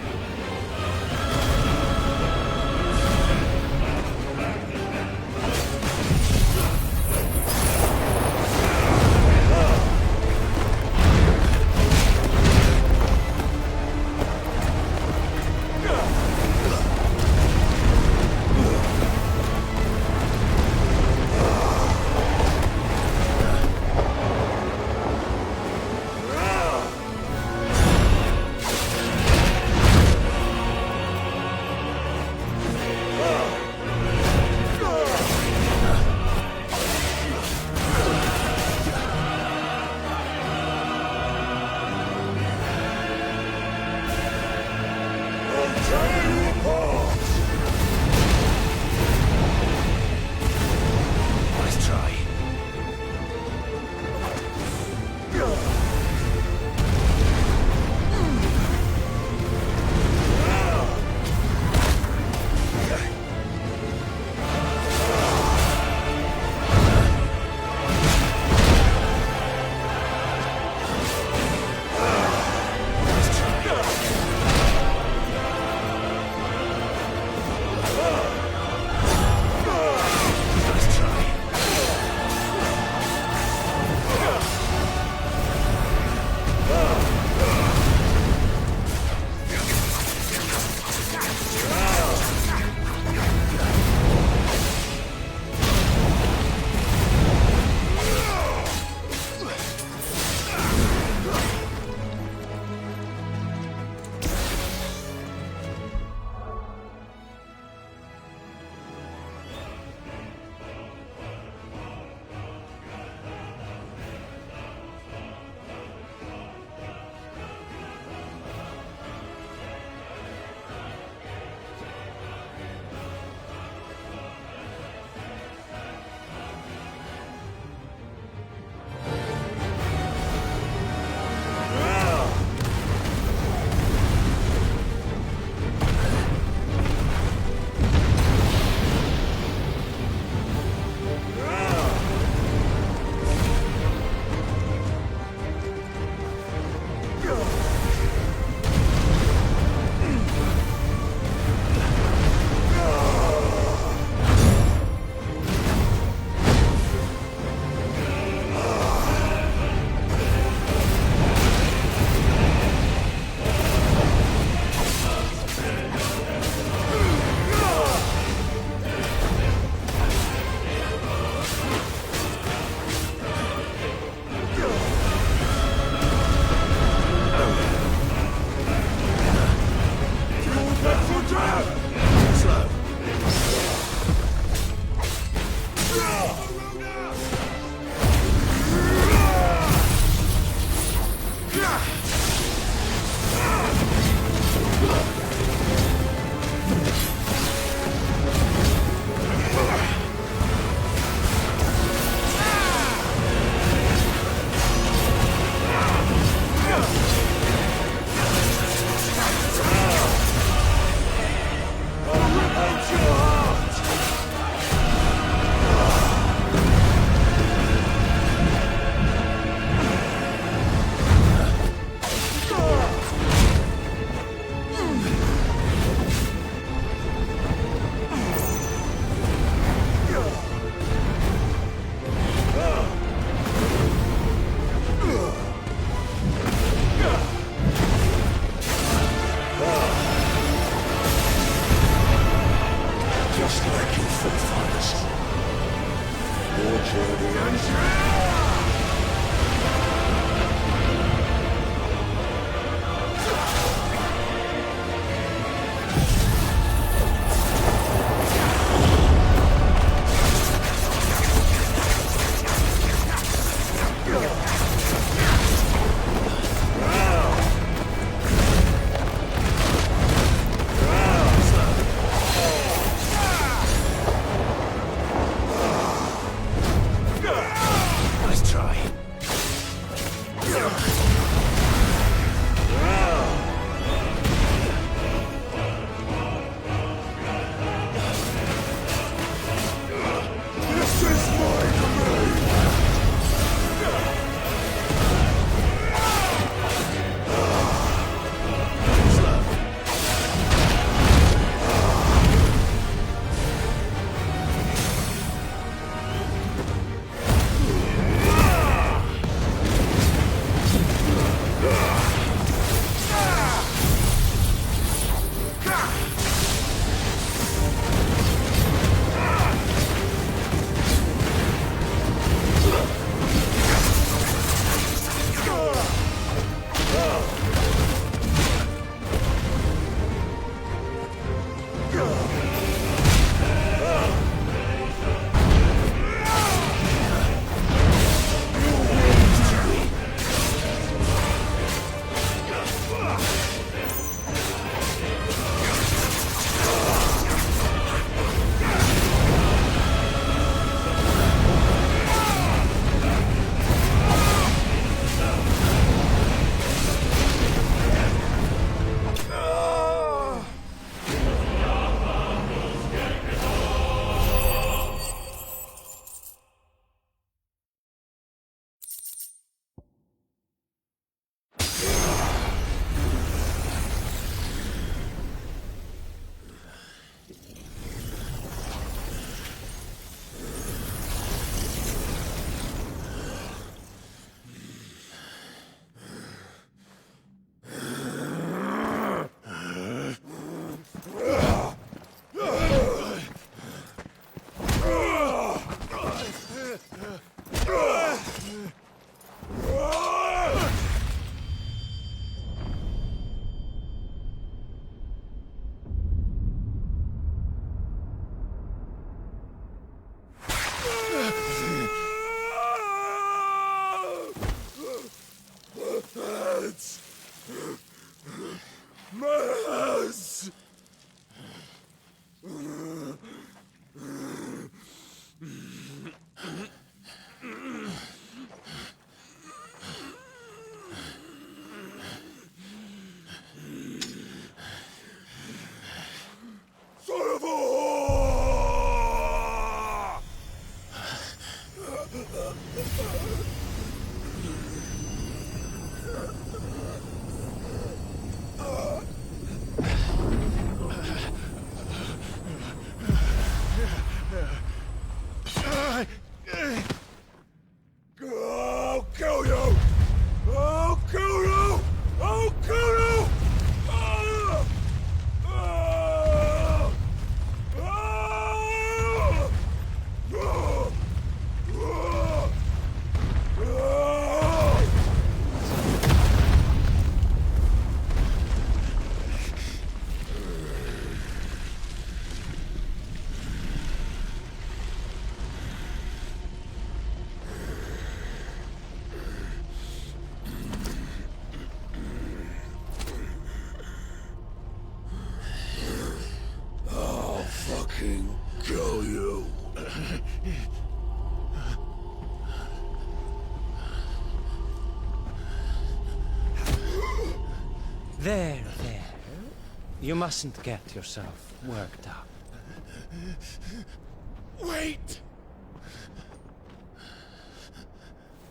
My house! Son of a whore! I'll kill you! I'll kill you! I'll kill you! Ah! Ah! Ah! Ah! Ah! Ah! I'll fucking kill you. There. You mustn't get yourself worked up. Wait!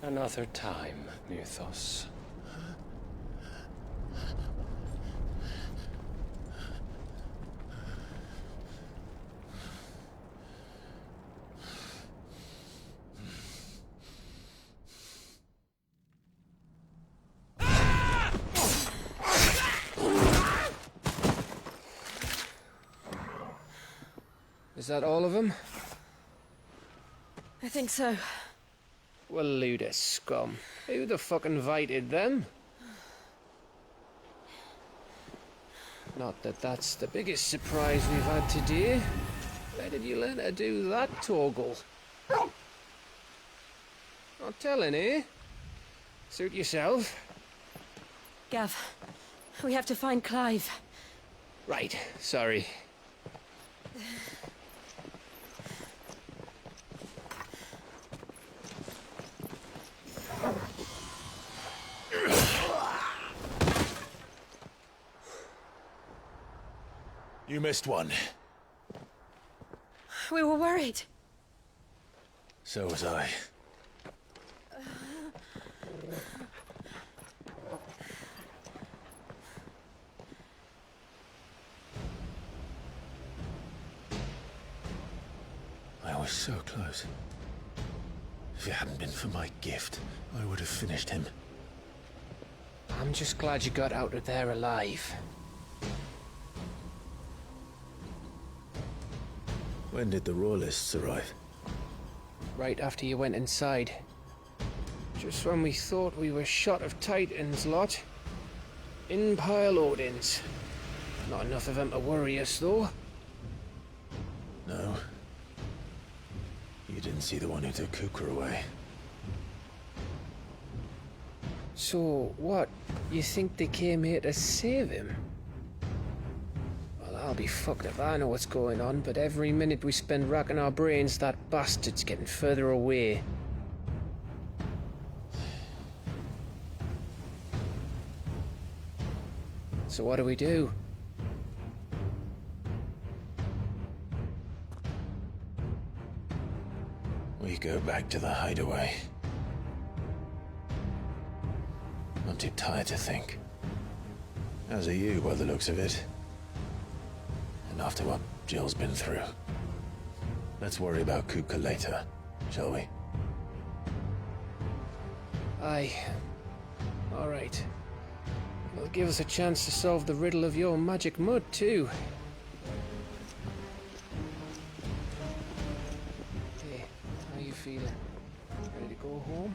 Another time, Mythos. Is that all of them? I think so. Well, load of scum. Who the fuck invited them? Not that that's the biggest surprise we've had today. Where did you learn to do that, Torgal? Not telling, eh? Suit yourself. Gav, we have to find Clive. Right, sorry. You missed one. We were worried. So was I. I was so close. If it hadn't been for my gift, I would have finished him. I'm just glad you got out of there alive. When did the Royalists arrive? Right after you went inside. Just when we thought we were shot of Titans, lot. In pile Odins. Not enough of them to worry us, though. No. You didn't see the one who took Kukra away. So, what? You think they came here to save him? Well, I'll be fucked if I know what's going on, but every minute we spend racking our brains, that bastard's getting further away. So what do we do? We go back to the hideaway. I'm too tired to think. As are you, by the looks of it. And after what Jill's been through. Let's worry about Kupka later, shall we? Aye. All right. It'll give us a chance to solve the riddle of your magic mud, too. Hey, how you feeling? Ready to go home?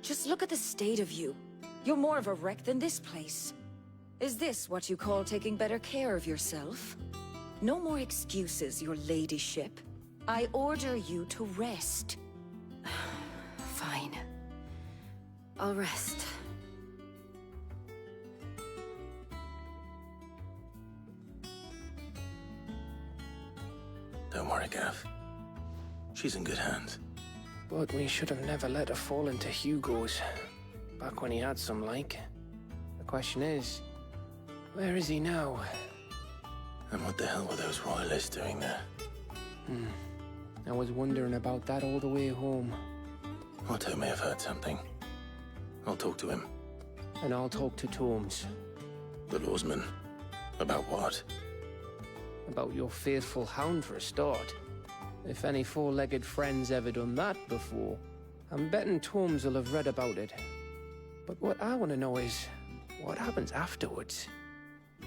Just look at the state of you. You're more of a wreck than this place. Is this what you call taking better care of yourself? No more excuses, your ladyship. I order you to rest. Fine. I'll rest. Don't worry, Gav. She's in good hands. But we should have never let her fall into Hugo's. Back when he had some like. The question is, where is he now? And what the hell were those royalists doing there? I was wondering about that all the way home. Otto may have heard something. I'll talk to him. And I'll talk to Tomes. The lawsman. About what? About your faithful hound for a start. If any four-legged friend's ever done that before, I'm betting Tomes will have read about it. But what I want to know is, what happens afterwards?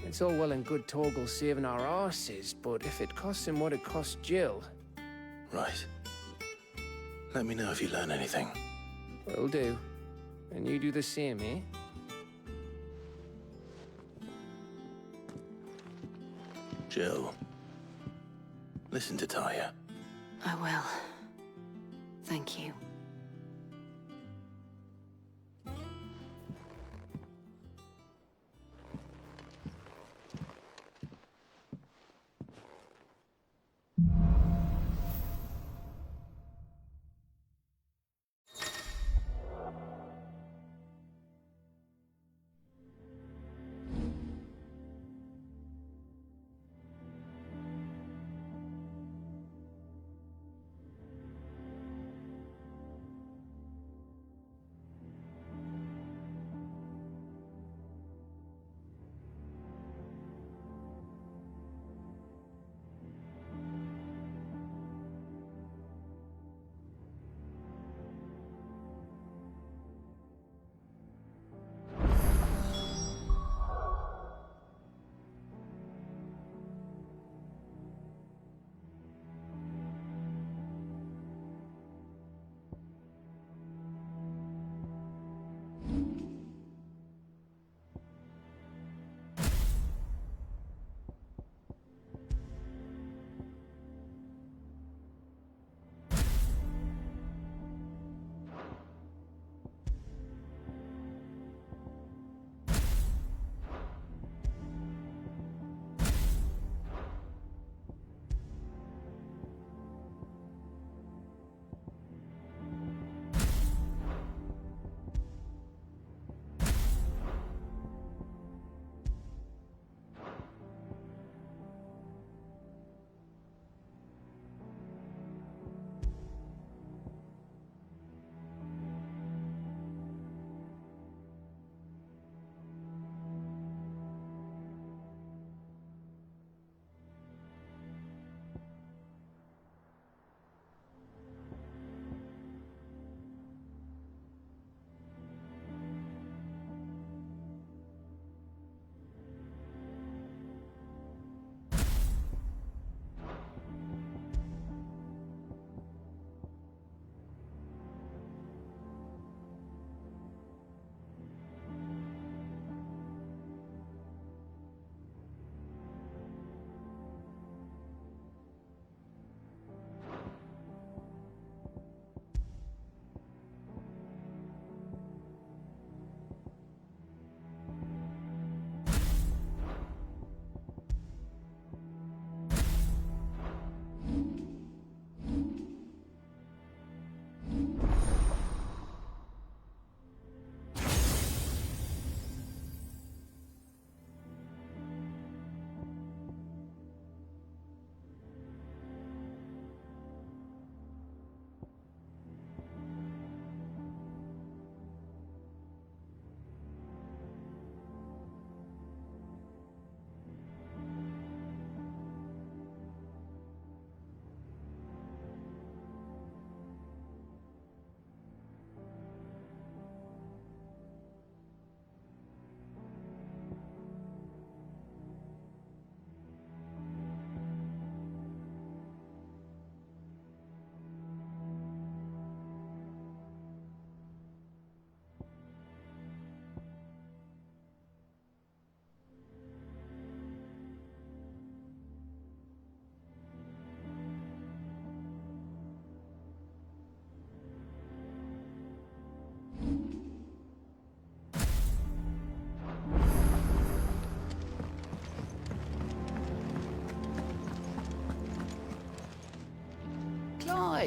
It's all well and good Torgal saving our arses, but if it costs him what it cost Jill... Right. Let me know if you learn anything. Will do. And you do the same, eh? Jill. Listen to Taya. I will. Thank you.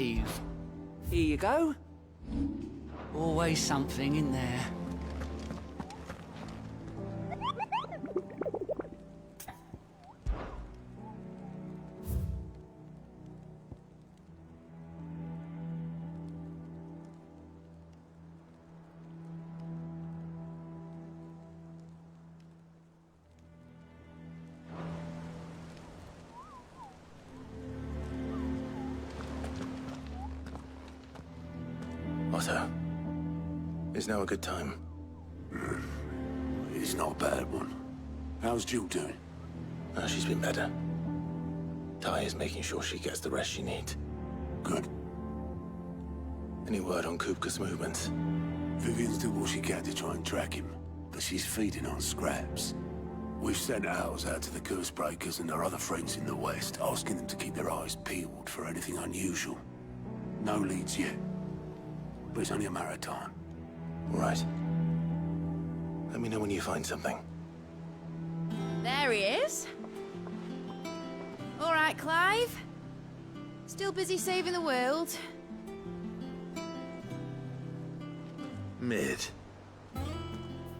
cave. Here you go. Always something in there. Otto, is now a good time? It's not a bad one. How's Jill doing? She's been better. Ty is making sure she gets the rest she needs. Good. Any word on Kupka's movements? Vivian's doing all she can to try and track him, but she's feeding on scraps. We've sent ours out to the curse breakers and our other friends in the west, asking them to keep their eyes peeled for anything unusual. No leads yet, but it's only a matter of time. All right. Let me know when you find something. There he is. All right, Clive. Still busy saving the world. Mid.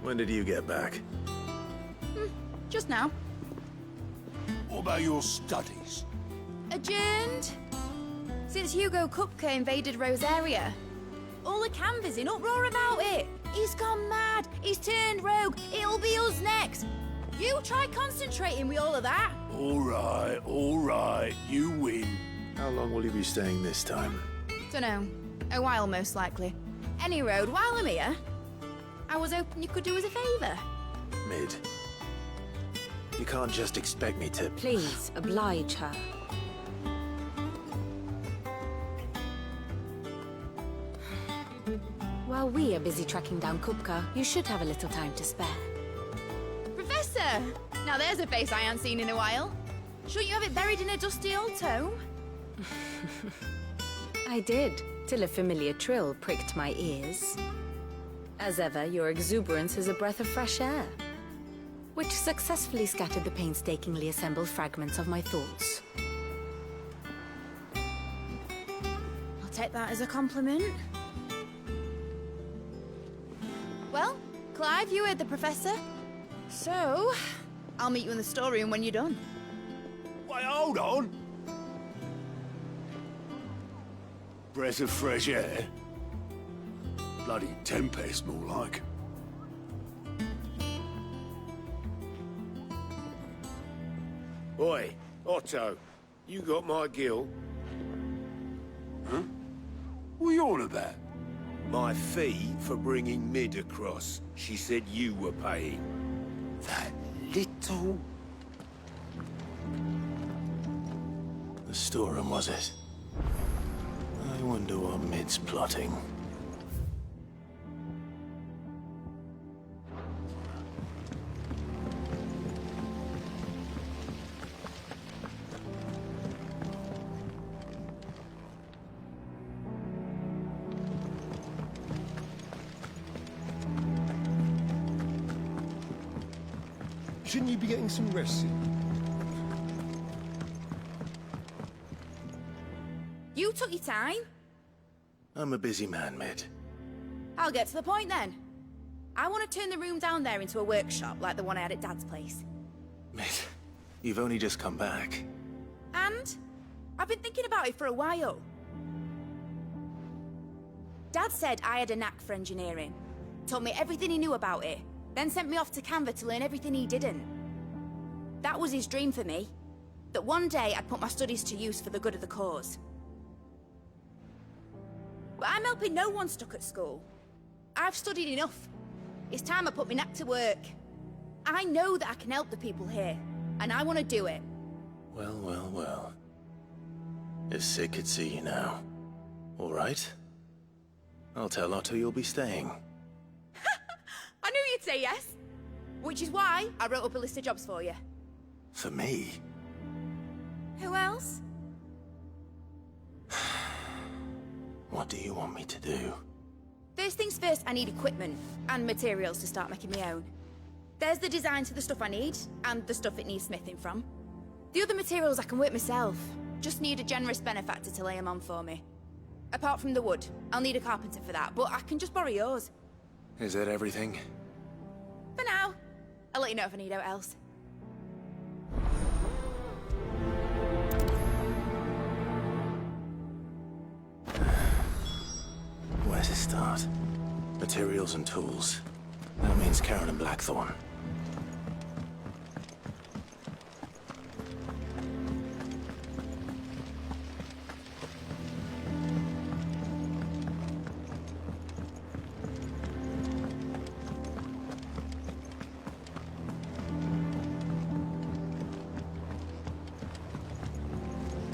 When did you get back? Just now. What about your studies? Adjourned. Since Hugo Kupka invaded Rosaria. All the canvass in uproar about it. He's gone mad. He's turned rogue. It'll be us next. You try concentrating with all of that. All right. You win. How long will you be staying this time? Dunno. A while, most likely. Any road, while I'm here, I was hoping you could do us a favour. Mid. You can't just expect me to... Please, oblige her. While we are busy tracking down Kupka, you should have a little time to spare. Professor! Now there's a face I haven't seen in a while. Shouldn't you have it buried in a dusty old tome? I did, till a familiar trill pricked my ears. As ever, your exuberance is a breath of fresh air, which successfully scattered the painstakingly assembled fragments of my thoughts. I'll take that as a compliment. Well, Clive, you heard the Professor. So, I'll meet you in the storeroom when you're done. Wait, hold on! Breath of fresh air? Bloody tempest, more like. Oi, Otto, you got my gill? Huh? What are you on about? My fee for bringing Mid across. She said you were paying. That little... The storeroom, was it? I wonder what Mid's plotting. Shouldn't you be getting some rest soon? You took your time. I'm a busy man, Mid. I'll get to the point then. I want to turn the room down there into a workshop like the one I had at Dad's place. Mid, you've only just come back. And I've been thinking about it for a while. Dad said I had a knack for engineering. Told me everything he knew about it. Then sent me off to Canva to learn everything he didn't. That was his dream for me. That one day I'd put my studies to use for the good of the cause. But I'm helping no one stuck at school. I've studied enough. It's time I put my knack to work. I know that I can help the people here, and I want to do it. Well. If Sid could see you now. All right. I'll tell Otto you'll be staying. I knew you'd say yes. Which is why I wrote up a list of jobs for you. For me? Who else? What do you want me to do? First things first, I need equipment and materials to start making my own. There's the designs for the stuff I need, and the stuff it needs smithing from. The other materials I can work myself. Just need a generous benefactor to lay them on for me. Apart from the wood. I'll need a carpenter for that, but I can just borrow yours. Is that everything? For now. I'll let you know if I need out else. Where to start? Materials and tools. That means Karen and Blackthorn.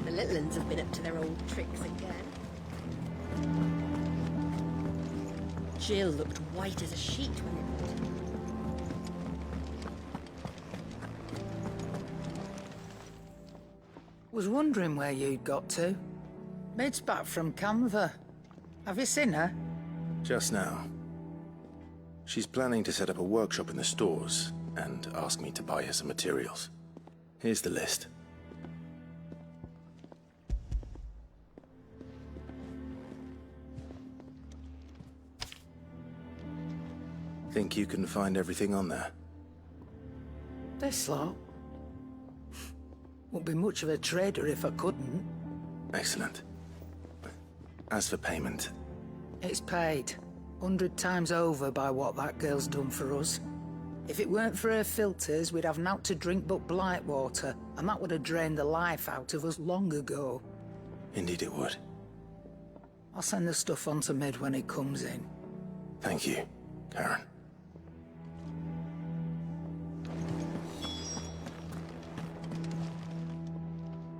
The little uns have been up to their old tricks again. Jill looked white as a sheet when it Was wondering where you'd got to. Mid's back from Canva. Have you seen her? Just now. She's planning to set up a workshop in the stores and ask me to buy her some materials. Here's the list. Think you can find everything on there? This lot. Wouldn't be much of a trader if I couldn't. Excellent. As for payment... It's paid. 100 times over by what that girl's done for us. If it weren't for her filters, we'd have naught to drink but blight water, and that would have drained the life out of us long ago. Indeed it would. I'll send the stuff on to Mid when it comes in. Thank you, Karen.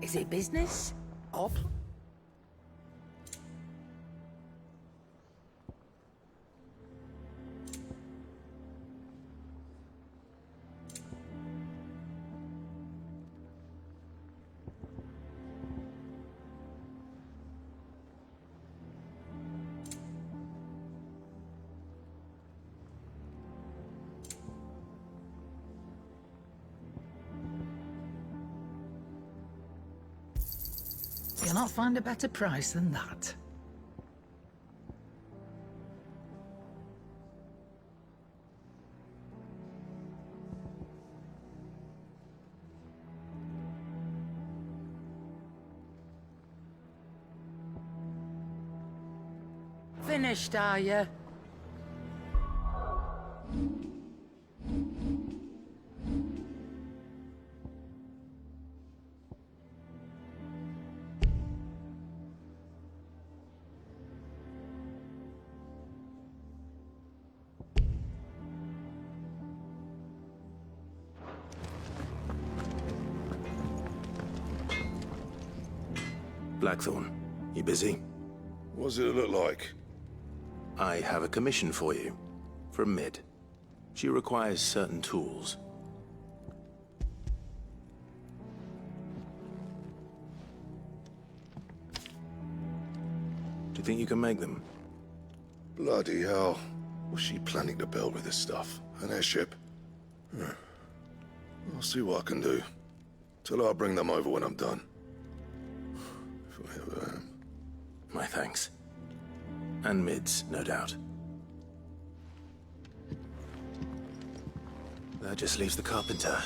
Is it business? Odd? You'll not find a better price than that. Finished, are you? Blackthorn, you busy? What does it look like? I have a commission for you. From Mid. She requires certain tools. Do you think you can make them? Bloody hell. What's she planning to build with this stuff? An airship? I'll see what I can do. Tell her I'll bring them over when I'm done. If I ever am. My thanks. And Mid's, no doubt. That just leaves the carpenter.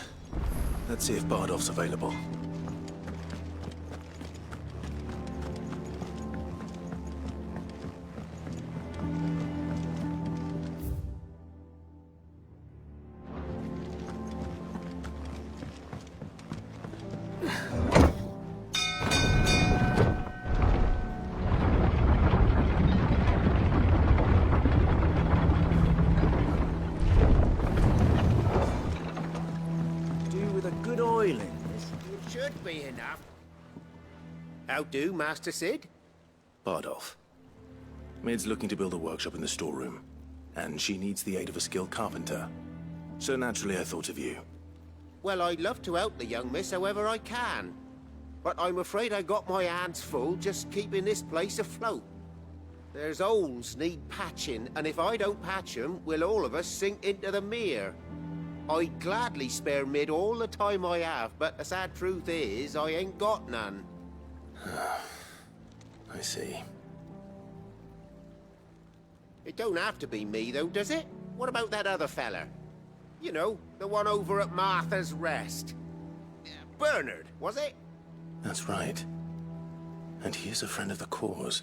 Let's see if Bardolph's available. Should be enough. How do, Master Sid? Bardolph. Mid's looking to build a workshop in the storeroom, and she needs the aid of a skilled carpenter. So naturally I thought of you. Well, I'd love to help the young miss however I can. But I'm afraid I got my hands full just keeping this place afloat. There's holes need patching, and if I don't patch them, we'll all of us sink into the mere. I'd gladly spare Mid all the time I have, but the sad truth is, I ain't got none. I see. It don't have to be me, though, does it? What about that other fella? You know, the one over at Martha's Rest. Bernard, was it? That's right. And he is a friend of the cause.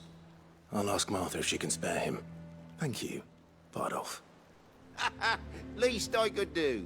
I'll ask Martha if she can spare him. Thank you, Bardolph. Least I could do.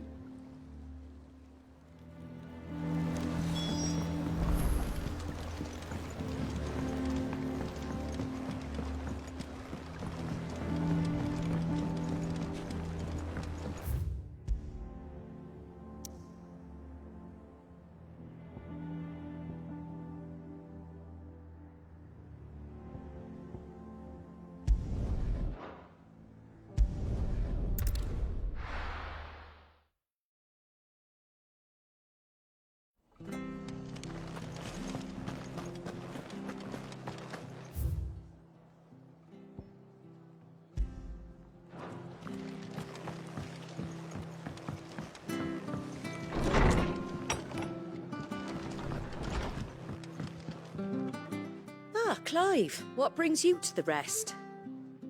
Clive, what brings you to the Rest?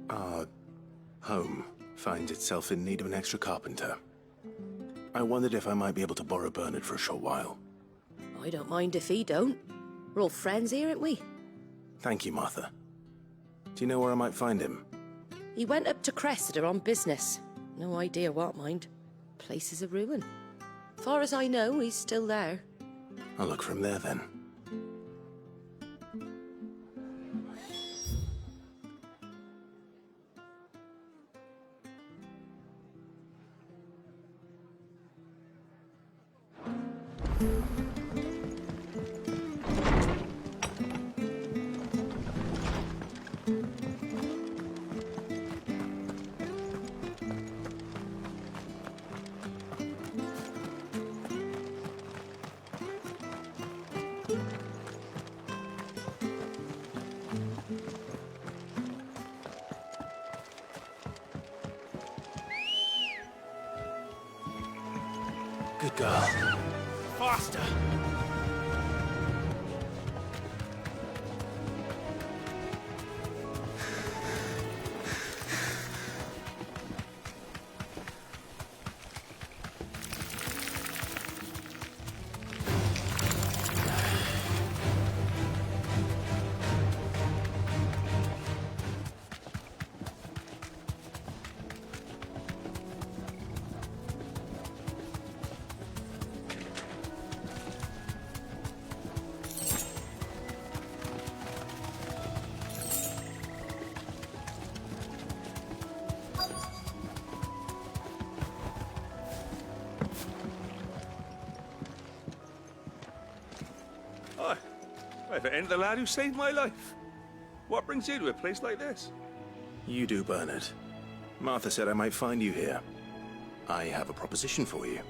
Our home finds itself in need of an extra carpenter. I wondered if I might be able to borrow Bernard for a short while. I don't mind if he don't. We're all friends here, aren't we? Thank you, Martha. Do you know where I might find him? He went up to Cressida on business. No idea what, mind. Place is a ruin. Far as I know, he's still there. I'll look for him there, then. Good girl. Faster! If it ain't the lad who saved my life. What brings you to a place like this? You do, Bernard. Martha said I might find you here. I have a proposition for you.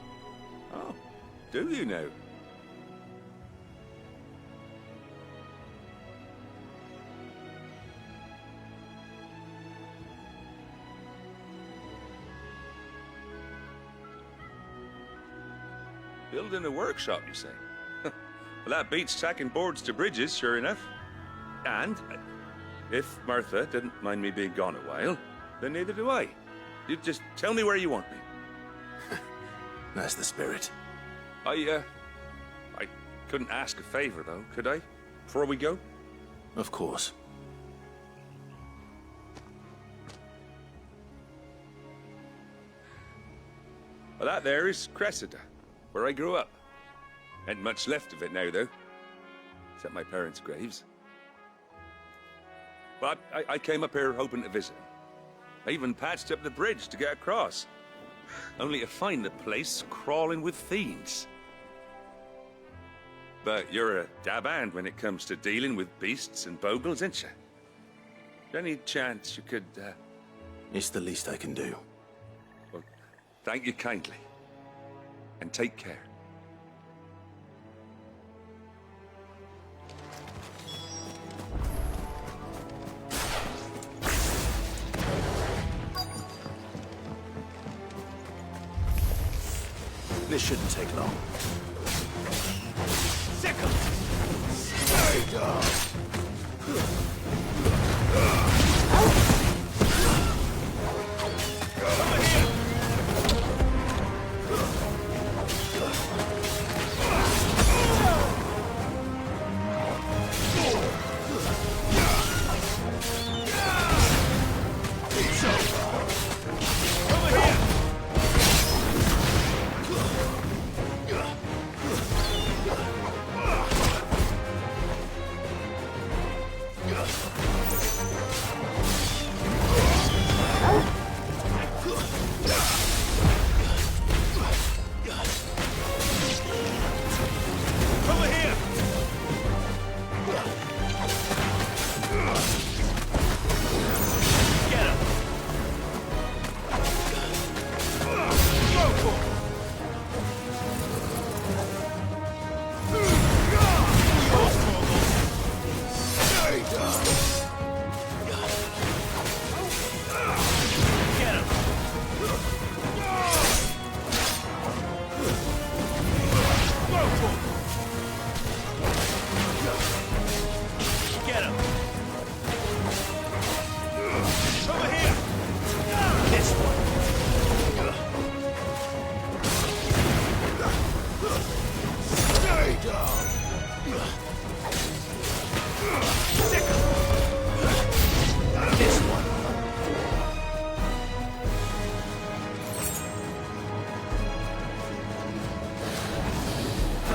Oh, do you now? Building a workshop, you say? Well, that beats tacking boards to bridges, sure enough. And if Martha didn't mind me being gone a while, then neither do I. You just tell me where you want me. That's the spirit. I couldn't ask a favor, though, could I? Before we go? Of course. Well, that there is Cressida, where I grew up. Ain't much left of it now, though. Except my parents' graves. But I came up here hoping to visit. I even patched up the bridge to get across. Only to find the place crawling with fiends. But you're a dab hand when it comes to dealing with beasts and bogles, ain't you? Any chance you could, It's the least I can do. Well, thank you kindly. And take care. This shouldn't take long. Sickle! Stay down!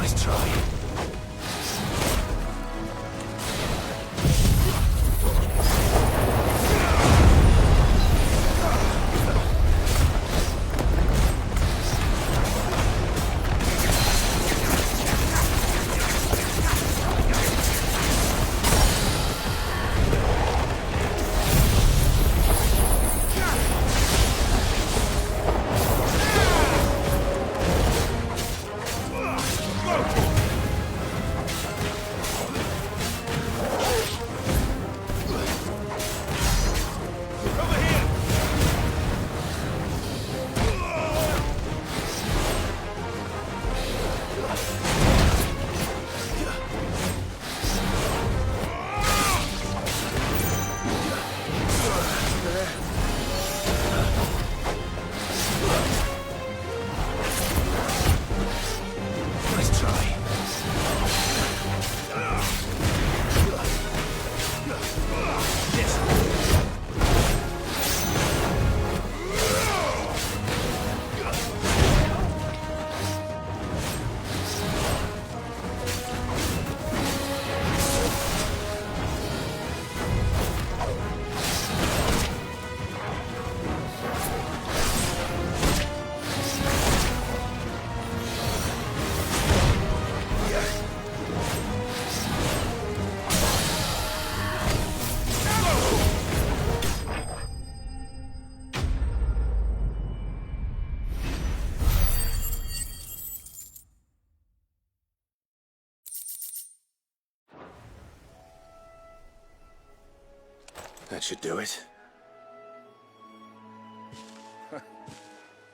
Nice try. That should do it.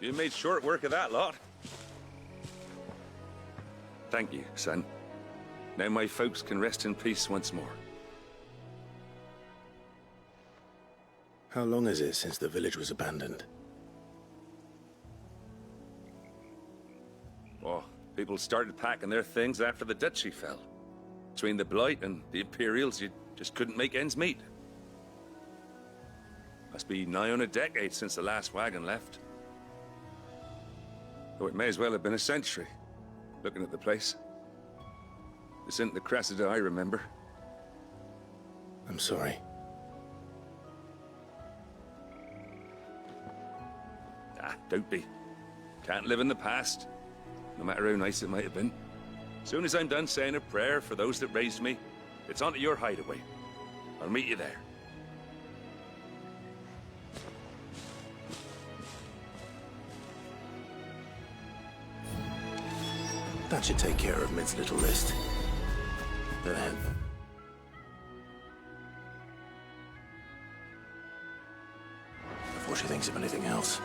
You made short work of that lot. Thank you, son. Now my folks can rest in peace once more. How long is it since the village was abandoned? Oh, people started packing their things after the duchy fell. Between the Blight and the Imperials, you just couldn't make ends meet. Must be nigh on a decade since the last wagon left. Though it may as well have been a century, looking at the place. This isn't the Cressida I remember. I'm sorry. Ah, don't be. Can't live in the past, no matter how nice it might have been. Soon as I'm done saying a prayer for those that raised me, it's on to your hideaway. I'll meet you there. That should take care of Mid's little list. Then... before she thinks of anything else.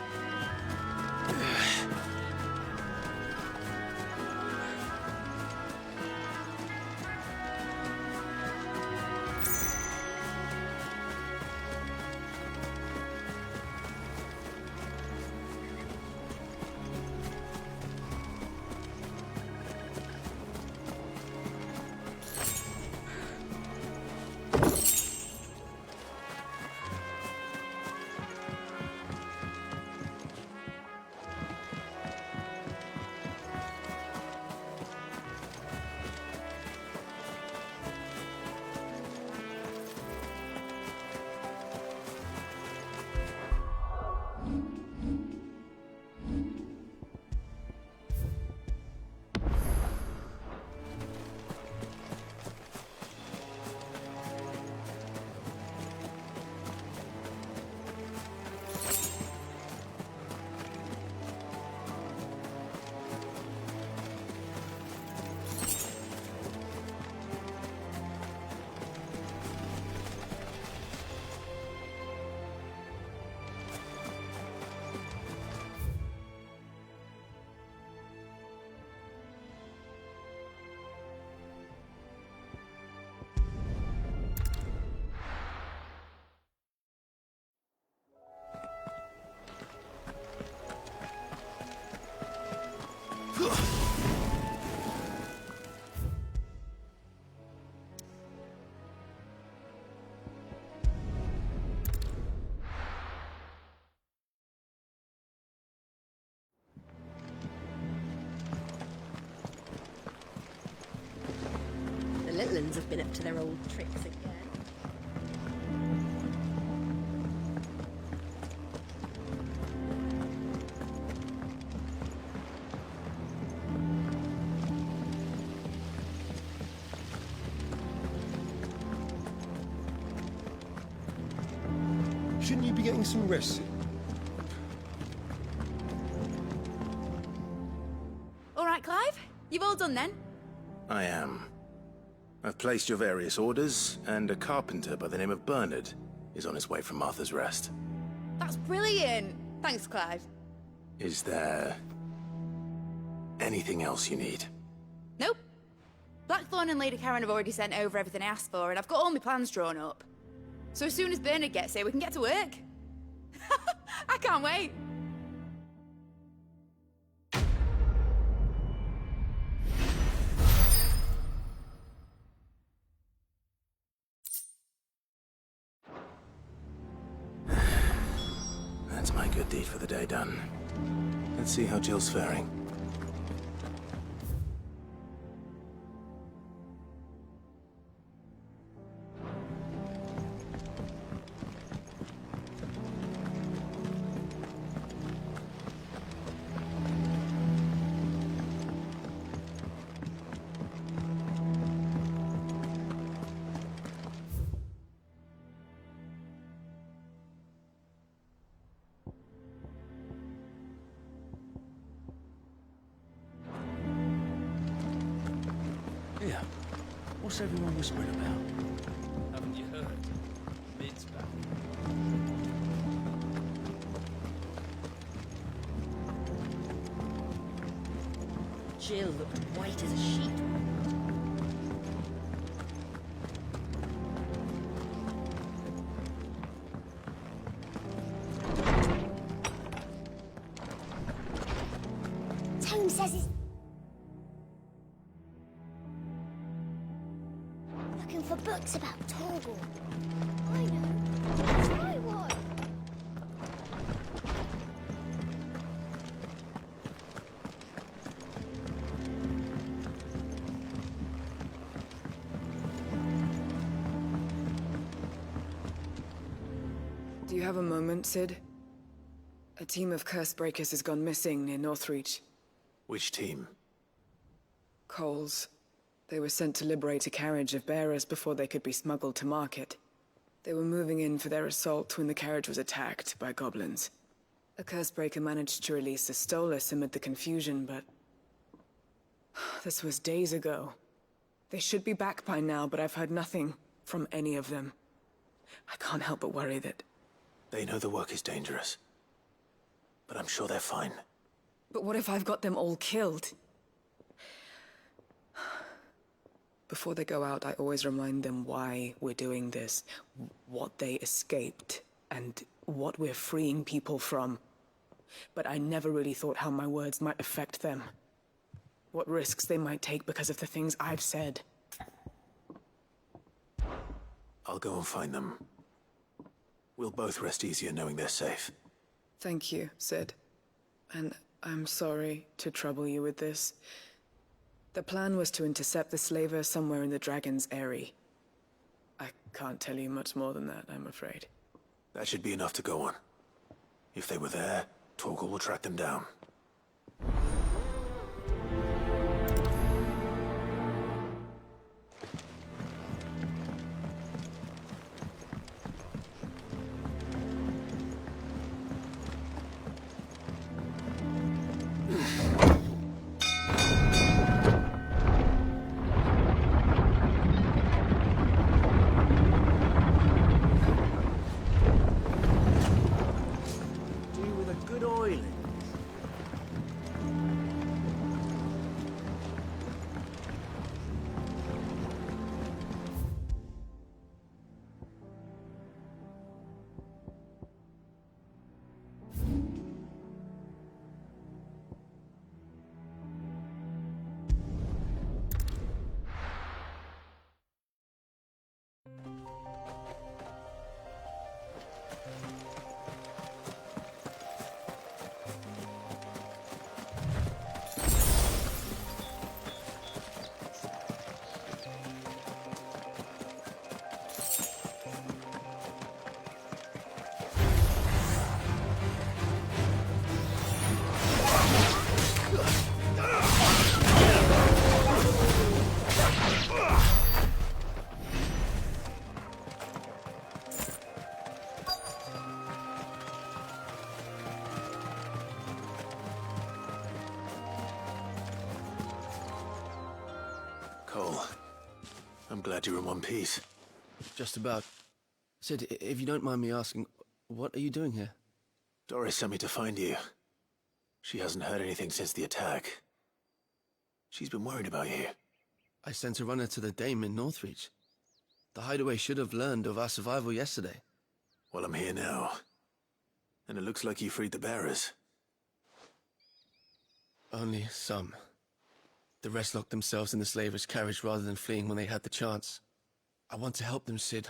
villains have been up to their old tricks again. Shouldn't you be getting some rest? All right, Clive. You've all done then? I am. I've placed your various orders, and a carpenter by the name of Bernard is on his way from Martha's Rest. That's brilliant. Thanks, Clive. Is there anything else you need? Nope. Blackthorn and Lady Karen have already sent over everything I asked for, and I've got all my plans drawn up. So as soon as Bernard gets here, we can get to work. I can't wait. That's my good deed for the day done. Let's see how Jill's faring. Yeah. What's everyone whispering about? Haven't you heard? Mid's back. Jill looked white as a sheet. Tone says he's looking for books about Torgal. I know. Try one. Do you have a moment, Sid? A team of Cursebreakers has gone missing near Northreach. Which team? Coles. They were sent to liberate a carriage of bearers before they could be smuggled to market. They were moving in for their assault when the carriage was attacked by goblins. A Cursebreaker managed to release a Stolas amid the confusion, but... this was days ago. They should be back by now, but I've heard nothing from any of them. I can't help but worry that... They know the work is dangerous. But I'm sure they're fine. But what if I've got them all killed? Before they go out, I always remind them why we're doing this, what they escaped, and what we're freeing people from. But I never really thought how my words might affect them. What risks they might take because of the things I've said. I'll go and find them. We'll both rest easier knowing they're safe. Thank you, Sid. And I'm sorry to trouble you with this. The plan was to intercept the slaver somewhere in the Dragon's Eyrie. I can't tell you much more than that, I'm afraid. That should be enough to go on. If they were there, Torgal will track them down. Do with a good oiling. Cole, I'm glad you're in one piece. Just about. Sid, if you don't mind me asking, what are you doing here? Doris sent me to find you. She hasn't heard anything since the attack. She's been worried about you. I sent a runner to the Dame in Northreach. The Hideaway should have learned of our survival yesterday. Well, I'm here now. And it looks like you freed the bearers. Only some. The rest locked themselves in the slavers' carriage rather than fleeing when they had the chance. I want to help them, Sid.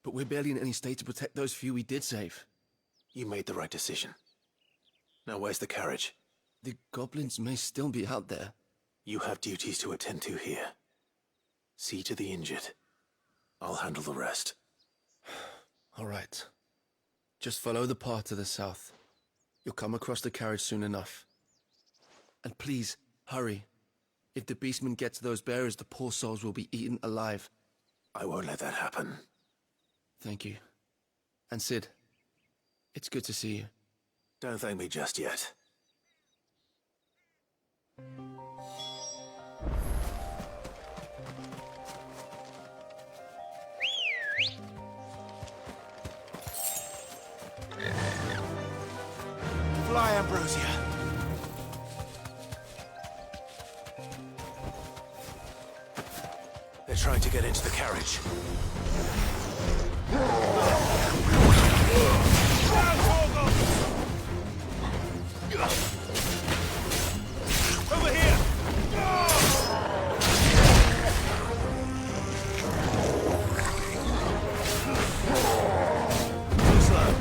But we're barely in any state to protect those few we did save. You made the right decision. Now where's the carriage? The goblins may still be out there. You have duties to attend to here. See to the injured. I'll handle the rest. All right. Just follow the path to the south. You'll come across the carriage soon enough. And please, hurry. If the beastmen get to those bearers, the poor souls will be eaten alive. I won't let that happen. Thank you. And Sid, it's good to see you. Don't thank me just yet. Fly, Ambrosia. They're trying to get into the carriage. Over here! Too slow.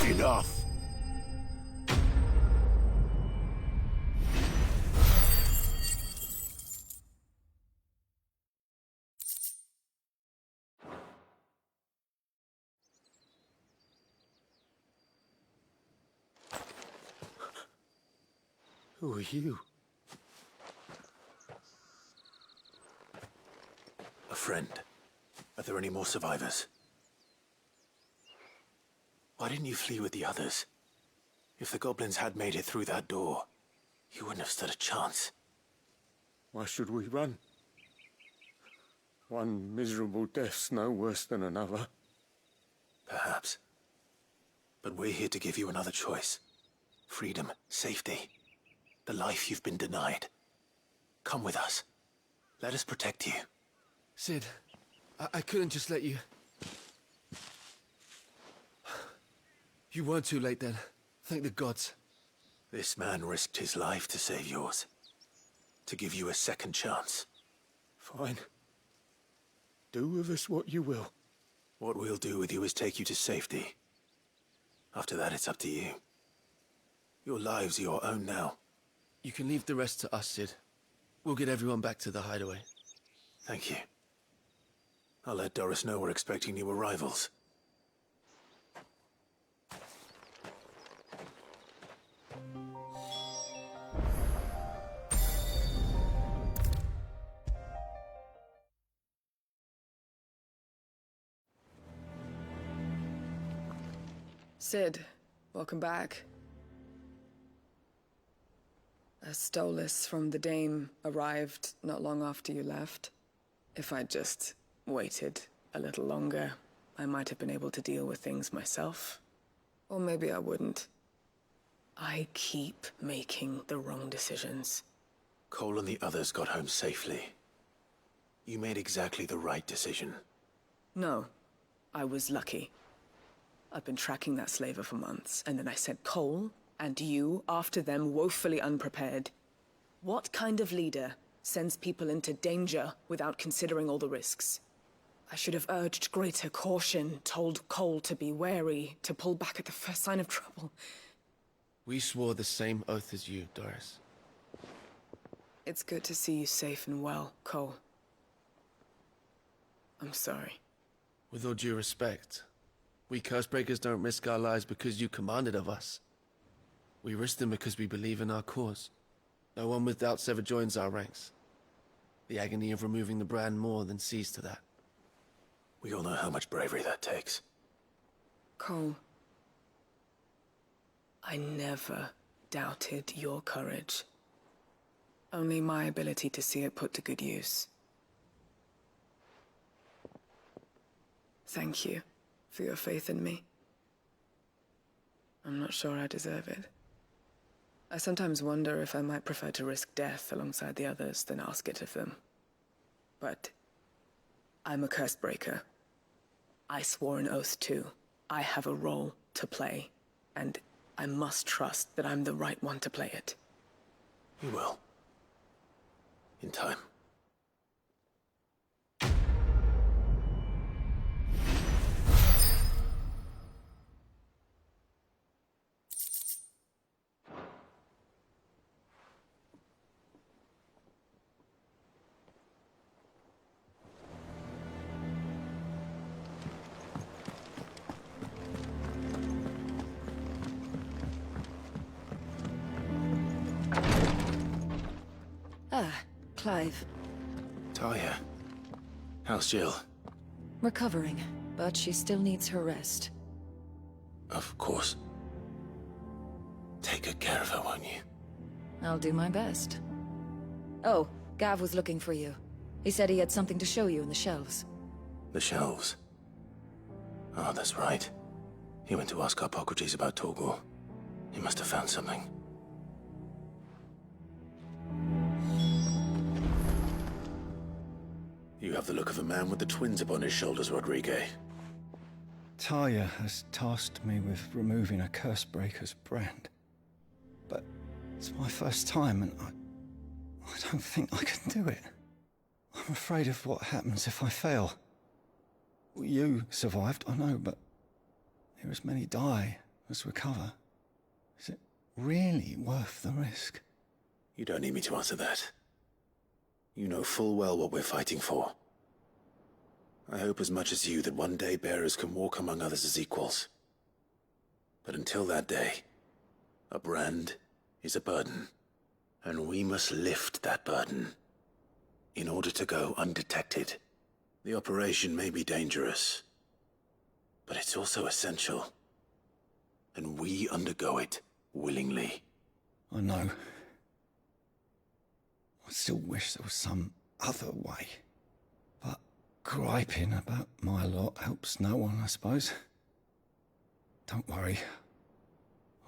Enough. Who are you? A friend. Are there any more survivors? Why didn't you flee with the others? If the goblins had made it through that door, you wouldn't have stood a chance. Why should we run? One miserable death's no worse than another. Perhaps. But we're here to give you another choice. Freedom, safety, the life you've been denied. Come with us. Let us protect you. Sid, I couldn't just let you... You weren't too late then. Thank the gods. This man risked his life to save yours. To give you a second chance. Fine. Do with us what you will. What we'll do with you is take you to safety. After that, it's up to you. Your lives are your own now. You can leave the rest to us, Sid. We'll get everyone back to the hideaway. Thank you. I'll let Doris know we're expecting new arrivals. Sid, welcome back. A stolus from the Dame arrived not long after you left. If I'd just waited a little longer, I might have been able to deal with things myself. Or maybe I wouldn't. I keep making the wrong decisions. Cole and the others got home safely. You made exactly the right decision. No, I was lucky. I've been tracking that slaver for months, and then I sent Cole and you after them, woefully unprepared. What kind of leader sends people into danger without considering all the risks? I should have urged greater caution, told Cole to be wary, to pull back at the first sign of trouble. We swore the same oath as you, Doris. It's good to see you safe and well, Cole. I'm sorry. With all due respect, we Cursebreakers don't risk our lives because you commanded of us. We risk them because we believe in our cause. No one with doubts ever joins our ranks. The agony of removing the brand more than sees to that. We all know how much bravery that takes. Cole, I never doubted your courage. Only my ability to see it put to good use. Thank you for your faith in me. I'm not sure I deserve it. I sometimes wonder if I might prefer to risk death alongside the others than ask it of them. But I'm a Cursebreaker. I swore an oath too. I have a role to play, and I must trust that I'm the right one to play it. You will. In time. Ah, Clive. Talia. How's Jill? Recovering, but she still needs her rest. Of course. Take good care of her, won't you? I'll do my best. Oh, Gav was looking for you. He said he had something to show you in the shelves. The shelves. Oh, that's right. He went to ask Harpocrates about Torgor. He must have found something. You have the look of a man with the twins upon his shoulders, Rodrigue. Talia has tasked me with removing a Cursebreaker's brand. But it's my first time, and I don't think I can do it. I'm afraid of what happens if I fail. You survived, I know, but there as many die as recover. Is it really worth the risk? You don't need me to answer that. You know full well what we're fighting for. I hope as much as you that one day bearers can walk among others as equals. But until that day, a brand is a burden, and we must lift that burden in order to go undetected. The operation may be dangerous, but it's also essential, and we undergo it willingly. I know. I still wish there was some other way. But griping about my lot helps no one, I suppose. Don't worry.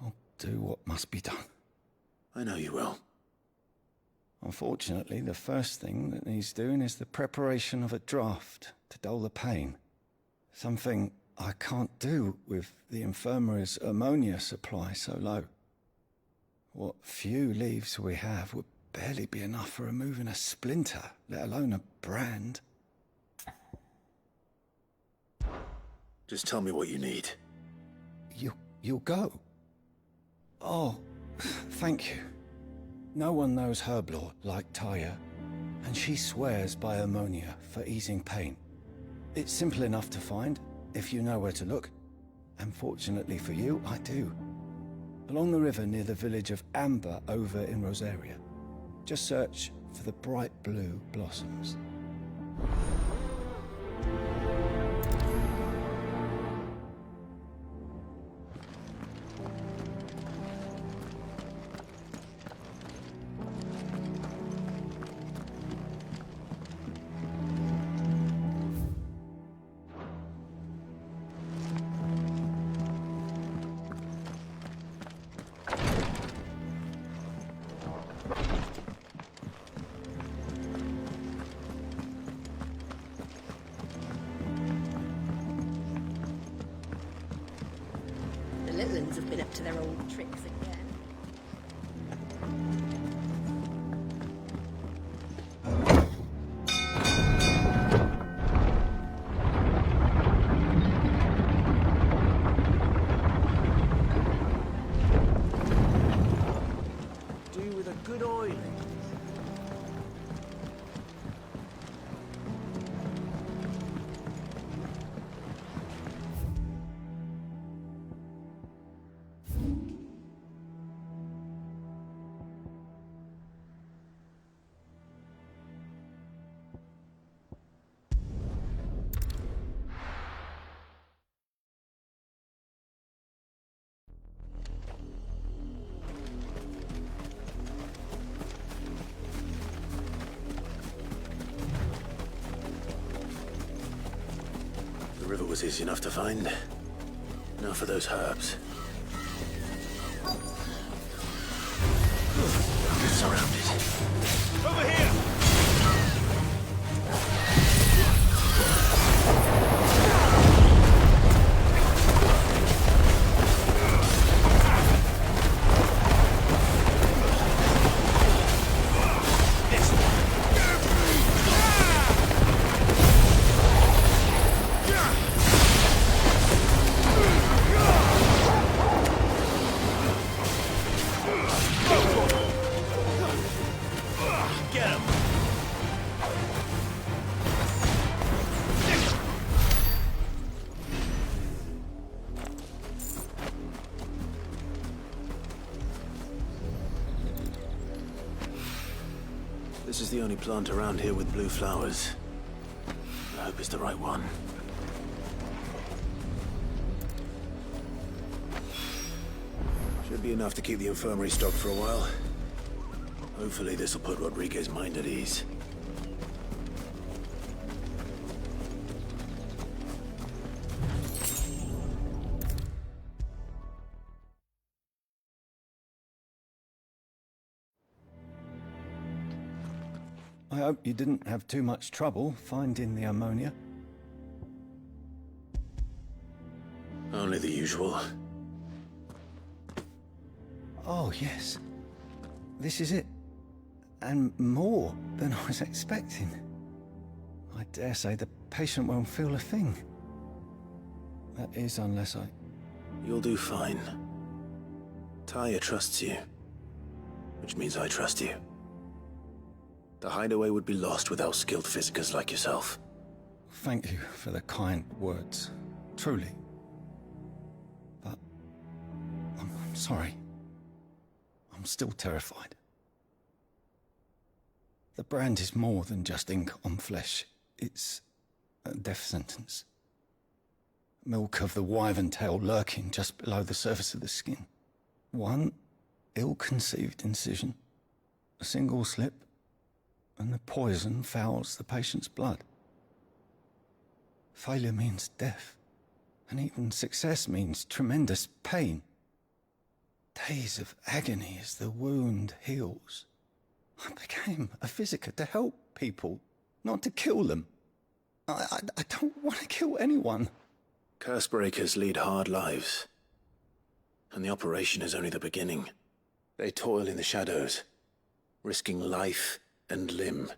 I'll do what must be done. I know you will. Unfortunately, the first thing that needs doing is the preparation of a draft to dull the pain. Something I can't do with the infirmary's ammonia supply so low. What few leaves we have would barely be enough for removing a splinter, let alone a brand. Just tell me what you need. You'll go? Oh, thank you. No one knows Herblore like Talia, and she swears by ammonia for easing pain. It's simple enough to find, if you know where to look. And fortunately for you, I do. Along the river near the village of Amber over in Rosaria. Just search for the bright blue blossoms. little uns have been up to their old tricks again. Do with a good oil. The river was easy enough to find. Now for those herbs. Surrounded. Over here! Get him! This is the only plant around here with blue flowers. I hope it's the right one. Should be enough to keep the infirmary stocked for a while. Hopefully this will put Rodriguez's mind at ease. I hope you didn't have too much trouble finding the ammonia. Only the usual. Oh, yes. This is it. And more than I was expecting. I dare say the patient won't feel a thing. That is, unless I... You'll do fine. Taya trusts you. Which means I trust you. The hideaway would be lost without skilled physicers like yourself. Thank you for the kind words. Truly. But... I'm sorry. I'm still terrified. The brand is more than just ink on flesh. It's a death sentence. Milk of the wyvern tail lurking just below the surface of the skin. One ill-conceived incision, a single slip, and the poison fouls the patient's blood. Failure means death, and even success means tremendous pain. Days of agony as the wound heals. I became a physiker to help people, not to kill them. I don't want to kill anyone. Cursebreakers lead hard lives. And the operation is only the beginning. They toil in the shadows, risking life and limb,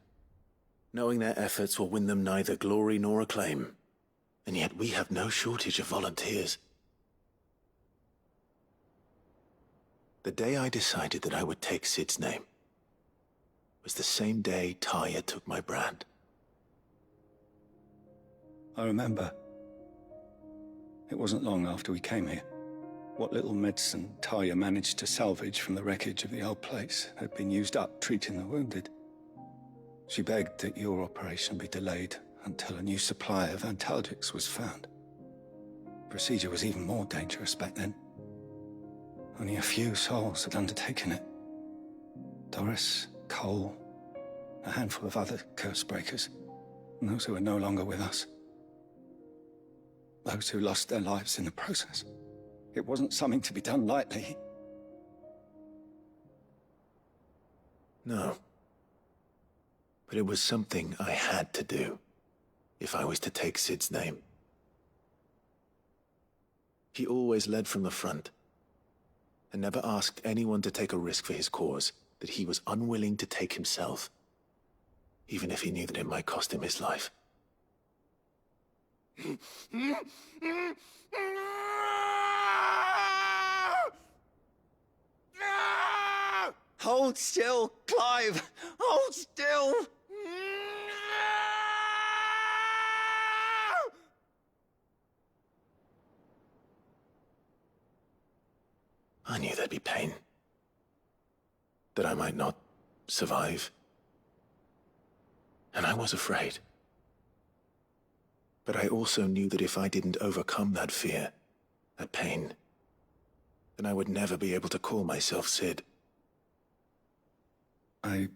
knowing their efforts will win them neither glory nor acclaim. And yet we have no shortage of volunteers. The day I decided that I would take Sid's name was the same day Taya took my brand. I remember. It wasn't long after we came here. What little medicine Taya managed to salvage from the wreckage of the old place had been used up treating the wounded. She begged that your operation be delayed until a new supply of antalgics was found. Procedure was even more dangerous back then. Only a few souls had undertaken it. Doris, Cole, a handful of other Cursebreakers, and those who are no longer with us. Those who lost their lives in the process. It wasn't something to be done lightly. No. But it was something I had to do, if I was to take Sid's name. He always led from the front, and never asked anyone to take a risk for his cause that he was unwilling to take himself, even if he knew that it might cost him his life. Hold still, Clive! Hold still! I knew there'd be pain. That I might not survive. And I was afraid. But I also knew that if I didn't overcome that fear, that pain, then I would never be able to call myself Sid. I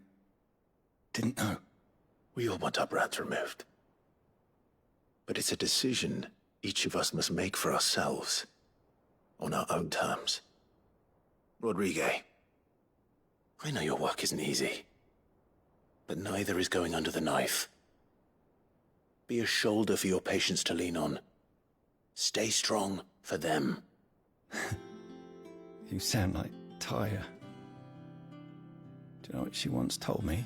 didn't know. We all want our brands removed. But it's a decision each of us must make for ourselves, on our own terms. Rodrigue, I know your work isn't easy, but neither is going under the knife. Be a shoulder for your patients to lean on. Stay strong for them. You sound like Tyre. Do you know what she once told me?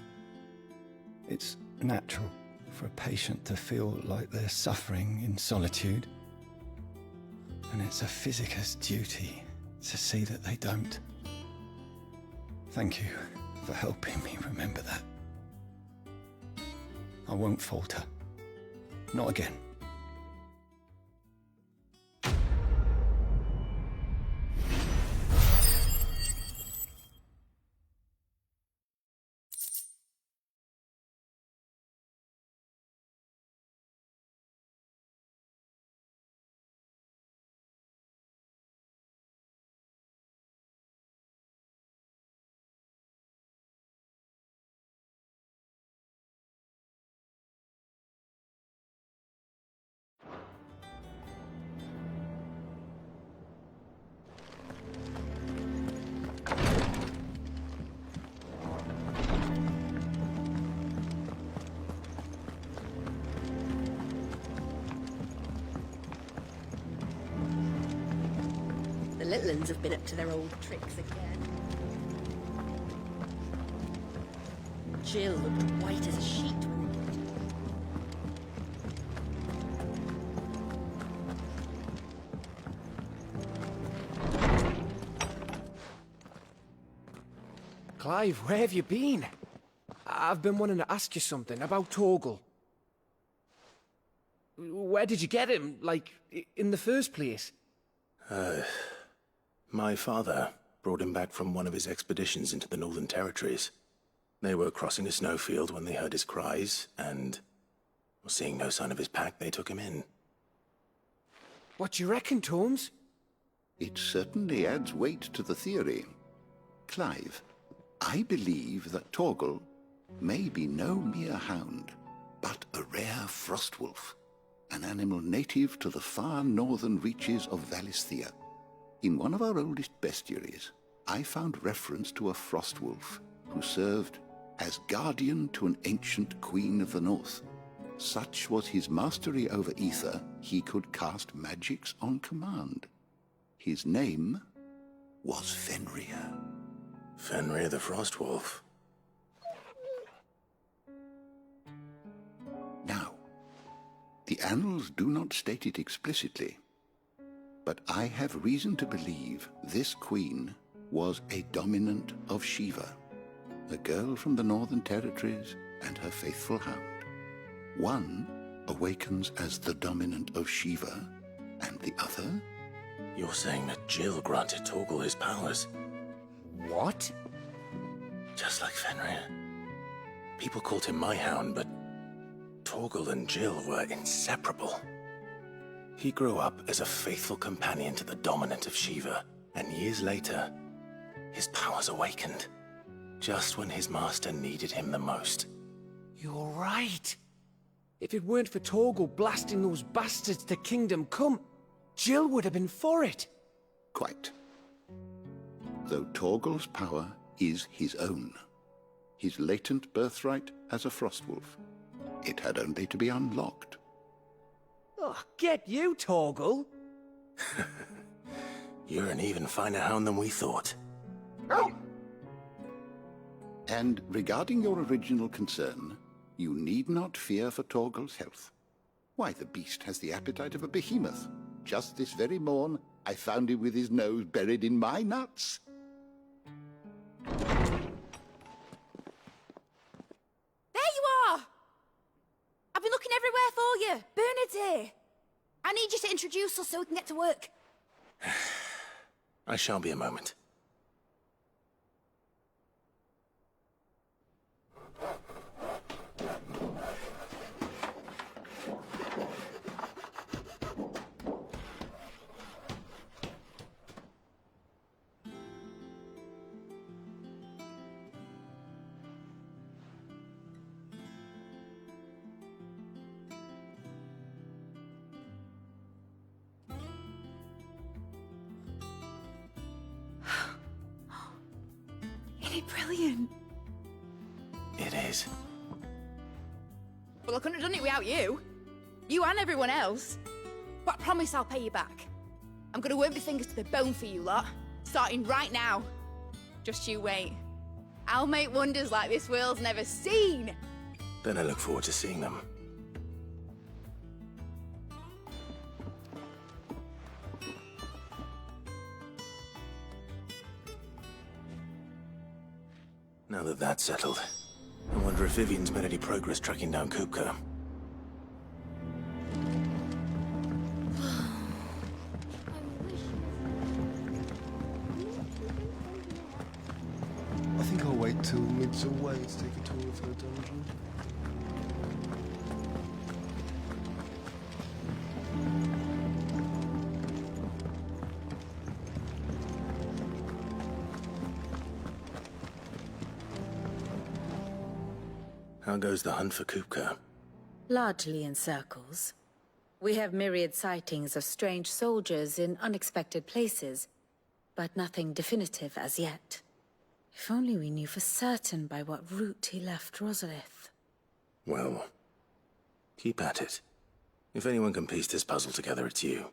It's natural for a patient to feel like they're suffering in solitude. And it's a physicist's duty to see that they don't. Thank you for helping me remember that. I won't falter. Not again. The little uns have been up to their old tricks again. Jill looked white as a sheet when Clive, where have you been? I've been wanting to ask you something about Torgal. Where did you get him, like, in the first place? My father brought him back from one of his expeditions into the Northern Territories. They were crossing a snowfield when they heard his cries, and seeing no sign of his pack, they took him in. What do you reckon, Tomes? It certainly adds weight to the theory. Clive, I believe that Torgal may be no mere hound, but a rare frostwolf, an animal native to the far northern reaches of Valisthea. In one of our oldest bestiaries, I found reference to a frostwolf who served as guardian to an ancient queen of the north. Such was his mastery over ether, he could cast magics on command. His name was Fenrir. Fenrir the Frostwolf. Now, the annals do not state it explicitly, but I have reason to believe this queen was a dominant of Shiva, a girl from the Northern Territories and her faithful hound. One awakens as the dominant of Shiva, and the other? You're saying that Jill granted Torgal his powers? What? Just like Fenrir. People called him my hound, but Torgal and Jill were inseparable. He grew up as a faithful companion to the dominant of Shiva, and years later, his powers awakened, just when his master needed him the most. You're right. If it weren't for Torgal blasting those bastards to Kingdom Come, Jill would have been for it. Quite. Though Torgal's power is his own, his latent birthright as a Frostwolf, it had only to be unlocked. Oh, get you, Torgal! You're an even finer hound than we thought. And regarding your original concern, you need not fear for Torgal's health. Why, the beast has the appetite of a behemoth. Just this very morn, I found him with his nose buried in my nuts. There you are! I've been looking everywhere for you. Bernard's here. I need you to introduce us so we can get to work. I shall be a moment. Isn't it brilliant? It is. Well, I couldn't have done it without you. You and everyone else. But I promise I'll pay you back. I'm gonna work my fingers to the bone for you lot, starting right now. Just you wait. I'll make wonders like this world's never seen. Then I look forward to seeing them. Now that that's settled, I wonder if Vivian's made any progress tracking down Kupka. I think I'll wait till Mid's away to take a tour of her dungeon. How goes the hunt for Kupka? Largely in circles. We have myriad sightings of strange soldiers in unexpected places, but nothing definitive as yet. If only we knew for certain by what route he left Rosalith. Well, keep at it. If anyone can piece this puzzle together, it's you.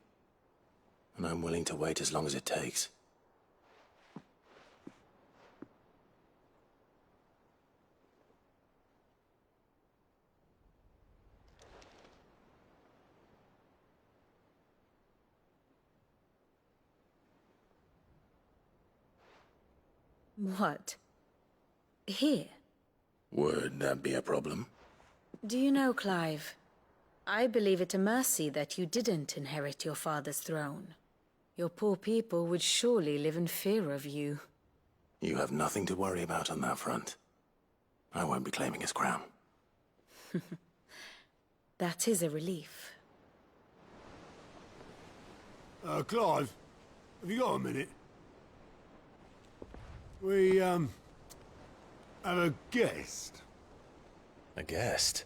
And I'm willing to wait as long as it takes. What? Here? Would that be a problem? Do you know, Clive? I believe it a mercy that you didn't inherit your father's throne. Your poor people would surely live in fear of you. You have nothing to worry about on that front. I won't be claiming his crown. That is a relief. Clive, have you got a minute? We, have a guest. A guest?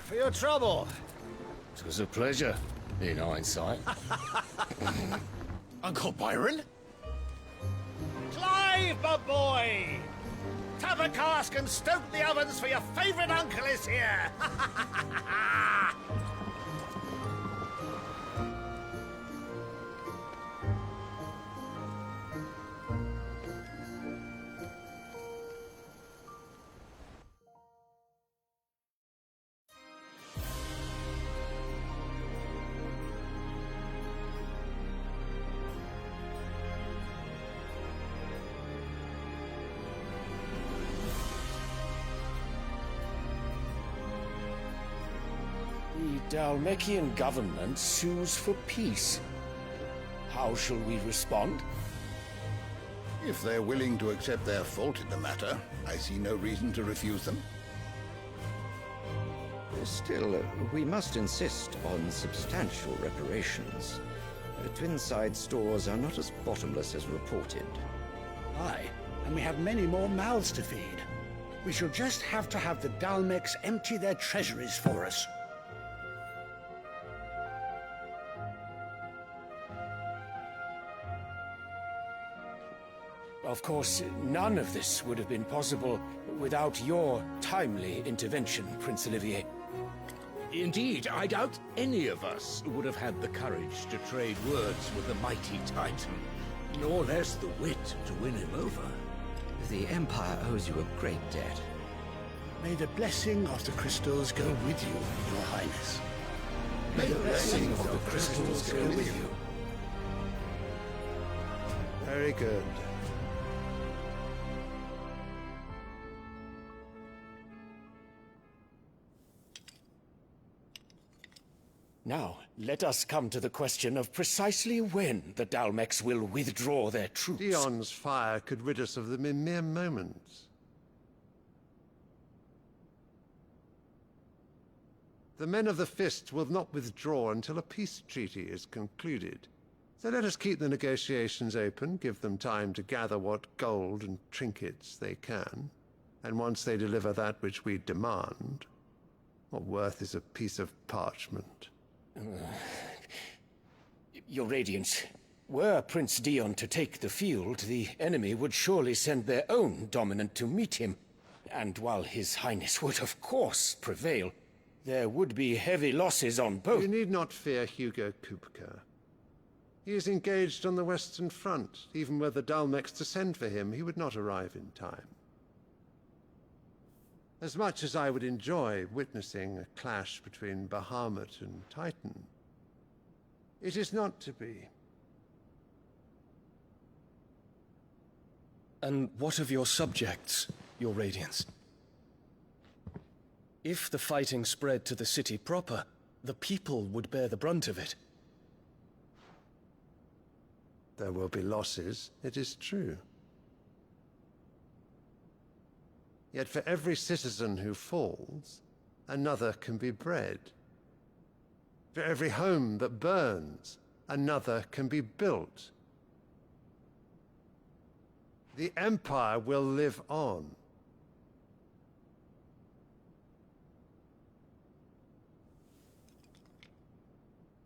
For your trouble. It was a pleasure, in hindsight. Uncle Byron? Clive, my boy! Tap a cask and stoke the ovens, for your favourite uncle is here! The Dalmekian government sues for peace. How shall we respond? If they're willing to accept their fault in the matter, I see no reason to refuse them. Still, we must insist on substantial reparations. Twinside stores are not as bottomless as reported. Aye, and we have many more mouths to feed. We shall just have to have the Dalmecs empty their treasuries for us. Of course, none of this would have been possible without your timely intervention, Prince Olivier. Indeed, I doubt any of us would have had the courage to trade words with the mighty Titan, nor less the wit to win him over. The Empire owes you a great debt. May the blessing of the crystals go with you, Your Highness. May the blessing of the crystals go with you. Very good. Now, let us come to the question of precisely when the Dalmex will withdraw their troops. Dion's fire could rid us of them in mere moments. The men of the Fist will not withdraw until a peace treaty is concluded. So let us keep the negotiations open, give them time to gather what gold and trinkets they can. And once they deliver that which we demand, what worth is a piece of parchment? Your Radiance, were Prince Dion to take the field, the enemy would surely send their own dominant to meet him. And while His Highness would of course prevail, there would be heavy losses on both. You need not fear Hugo Kupka. He is engaged on the Western Front. Even were the Dalmex to send for him, he would not arrive in time. As much as I would enjoy witnessing a clash between Bahamut and Titan, it is not to be. And what of your subjects, Your Radiance? If the fighting spread to the city proper, the people would bear the brunt of it. There will be losses, it is true. Yet for every citizen who falls, another can be bred. For every home that burns, another can be built. The Empire will live on.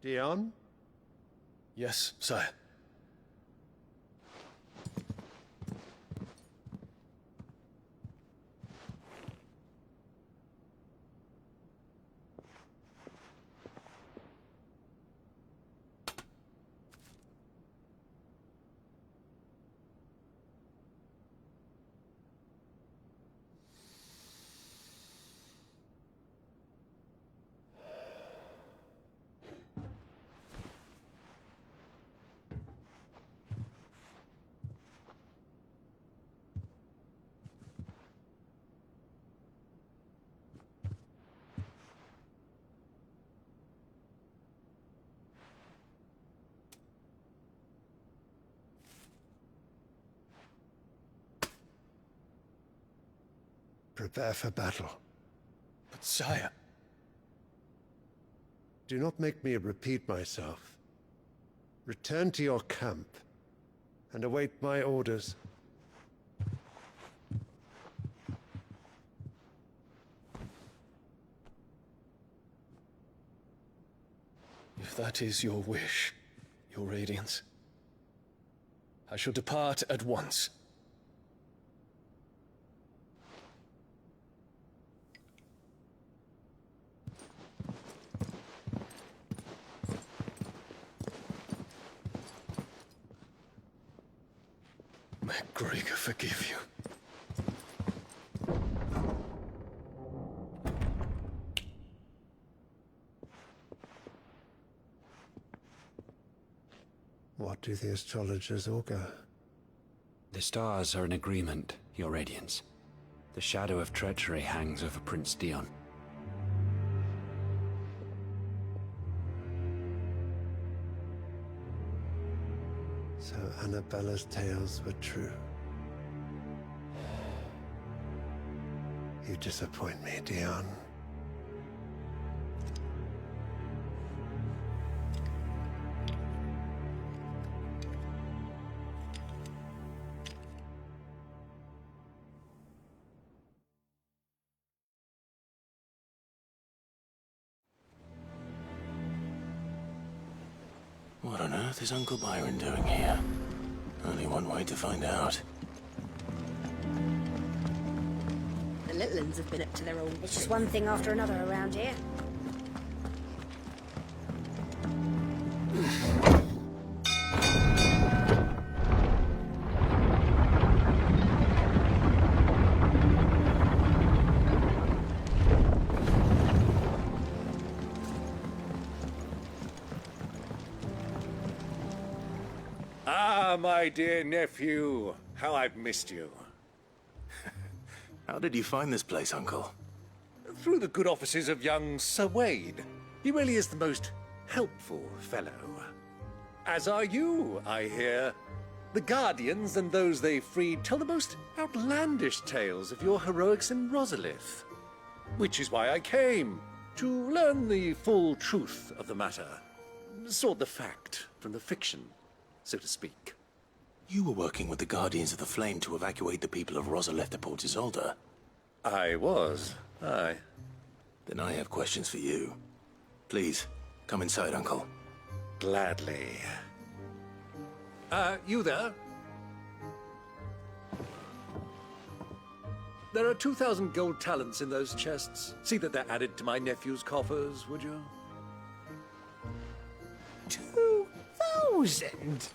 Dion? Yes, sire. Prepare for battle. But sire... Do not make me repeat myself. Return to your camp and await my orders. If that is your wish, Your Radiance, I shall depart at once. May Gregor forgive you. What do the astrologers augur? The stars are in agreement, Your Radiance. The shadow of treachery hangs over Prince Dion. So Annabella's tales were true. You disappoint me, Dion. What on earth is Uncle Byron doing here? Only one way to find out. little uns have been up to their own. It's just one thing after another around here. Ah, my dear nephew. How I've missed you. How did you find this place, Uncle? Through the good offices of young Sir Wade. He really is the most helpful fellow. As are you, I hear. The Guardians and those they freed tell the most outlandish tales of your heroics in Rosalith. Which is why I came, to learn the full truth of the matter. Sort the fact from the fiction, so to speak. You were working with the Guardians of the Flame to evacuate the people of Rosalith to Port Isolde. I was, aye. Then I have questions for you. Please, come inside, Uncle. Gladly. You there? There are 2,000 gold talents in those chests. See that they're added to my nephew's coffers, would you? 2,000?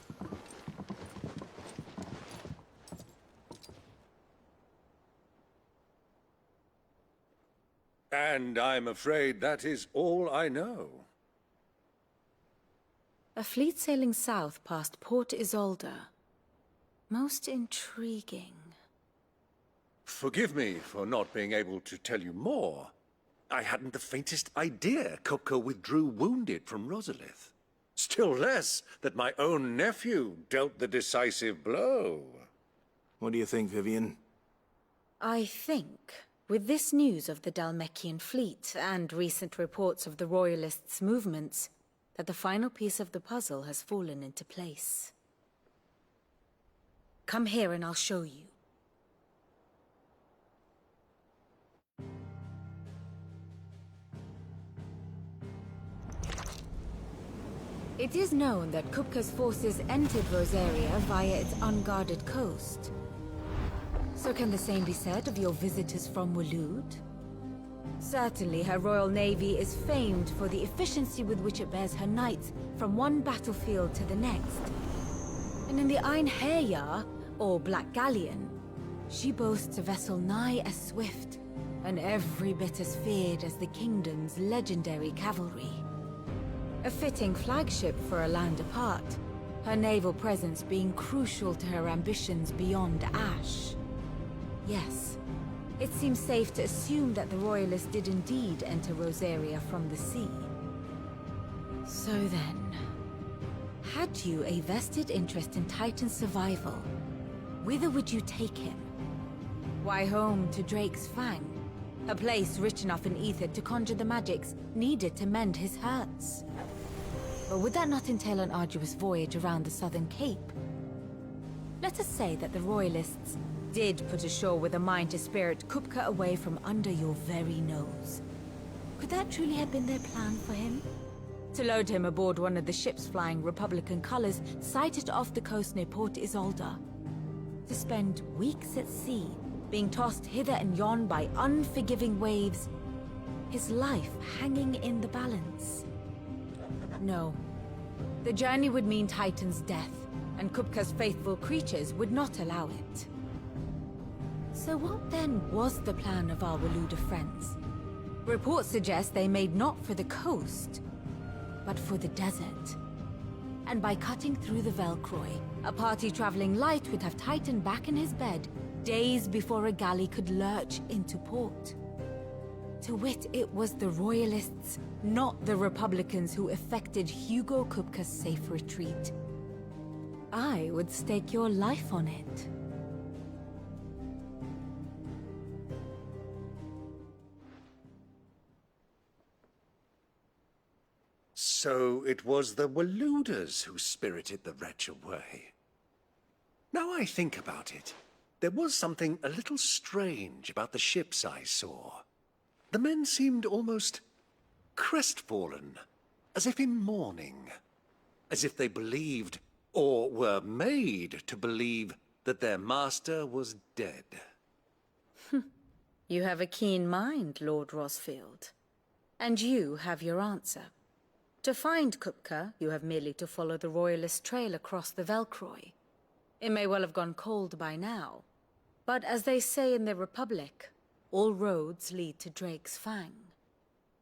And I'm afraid that is all I know. A fleet sailing south past Port Isolde. Most intriguing. Forgive me for not being able to tell you more. I hadn't the faintest idea Kupka withdrew wounded from Rosalith. Still less that my own nephew dealt the decisive blow. What do you think, Vivian? I think, with this news of the Dalmekian fleet and recent reports of the Royalists' movements, that the final piece of the puzzle has fallen into place. Come here and I'll show you. It is known that Kupka's forces entered Rosaria via its unguarded coast. So can the same be said of your visitors from Waloed? Certainly, her Royal Navy is famed for the efficiency with which it bears her knights from one battlefield to the next. And in the Einherjar, or Black Galleon, she boasts a vessel nigh as swift, and every bit as feared as the kingdom's legendary cavalry. A fitting flagship for a land apart, her naval presence being crucial to her ambitions beyond Ash. Yes, it seems safe to assume that the Royalists did indeed enter Rosaria from the sea. So then, had you a vested interest in Titan's survival, whither would you take him? Why, home to Drake's Fang, a place rich enough in ether to conjure the magics needed to mend his hurts. Or would that not entail an arduous voyage around the southern cape? Let us say that the Royalists did put ashore with a mind to spirit Kupka away from under your very nose. Could that truly have been their plan for him? To load him aboard one of the ships flying Republican colors sighted off the coast near Port Isolde. To spend weeks at sea, being tossed hither and yon by unforgiving waves, his life hanging in the balance. No. The journey would mean Titan's death, and Kupka's faithful creatures would not allow it. So what then was the plan of our Waluda friends? Reports suggest they made not for the coast, but for the desert. And by cutting through the Velcroy, a party traveling light would have Titan back in his bed days before a galley could lurch into port. To wit, it was the Royalists, not the Republicans, who effected Hugo Kupka's safe retreat. I would stake your life on it. So it was the Waluders who spirited the wretch away. Now I think about it, there was something a little strange about the ships I saw. The men seemed almost crestfallen, as if in mourning, as if they believed, or were made to believe, that their master was dead. You have a keen mind, Lord Rosfield. And you have your answer. To find Kupka, you have merely to follow the Royalist trail across the Velcroy. It may well have gone cold by now, but as they say in the Republic, all roads lead to Drake's Fang.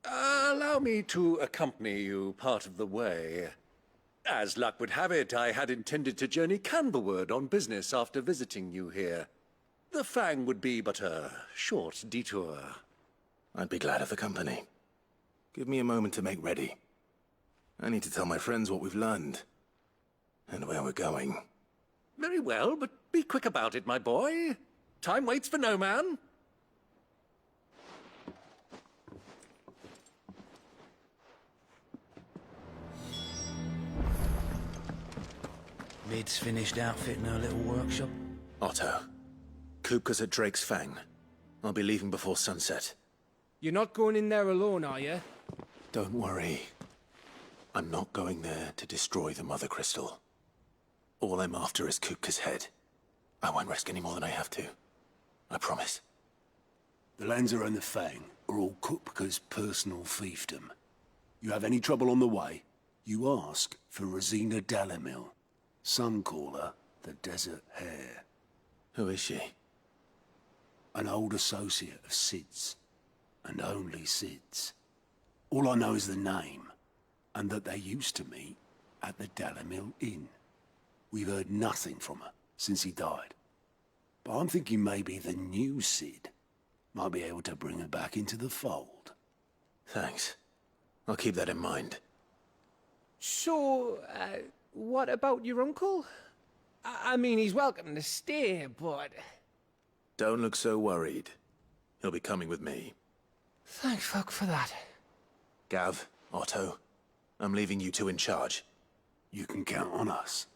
Allow me to accompany you part of the way. As luck would have it, I had intended to journey Canberward on business after visiting you here. The Fang would be but a short detour. I'd be glad of the company. Give me a moment to make ready. I need to tell my friends what we've learned. And where we're going. Very well, but be quick about it, my boy. Time waits for no man. Mid's finished outfitting her little workshop. Otto, Kupka's at Drake's Fang. I'll be leaving before sunset. You're not going in there alone, are you? Don't worry. I'm not going there to destroy the Mothercrystal. All I'm after is Kupka's head. I won't risk any more than I have to. I promise. The Lancer and the Fang are all Kupka's personal fiefdom. You have any trouble on the way, you ask for Rosina Dalimil. Some call her the Desert Hare. Who is she? An old associate of Sid's, and only Sid's. All I know is the name, and that they used to meet at the Dalimil Inn. We've heard nothing from her since he died. But I'm thinking maybe the new Sid might be able to bring her back into the fold. Thanks. I'll keep that in mind. So, what about your uncle? I mean, he's welcome to stay, but... Don't look so worried. He'll be coming with me. Thank fuck for that. Gav, Otto, I'm leaving you two in charge. You can count on us.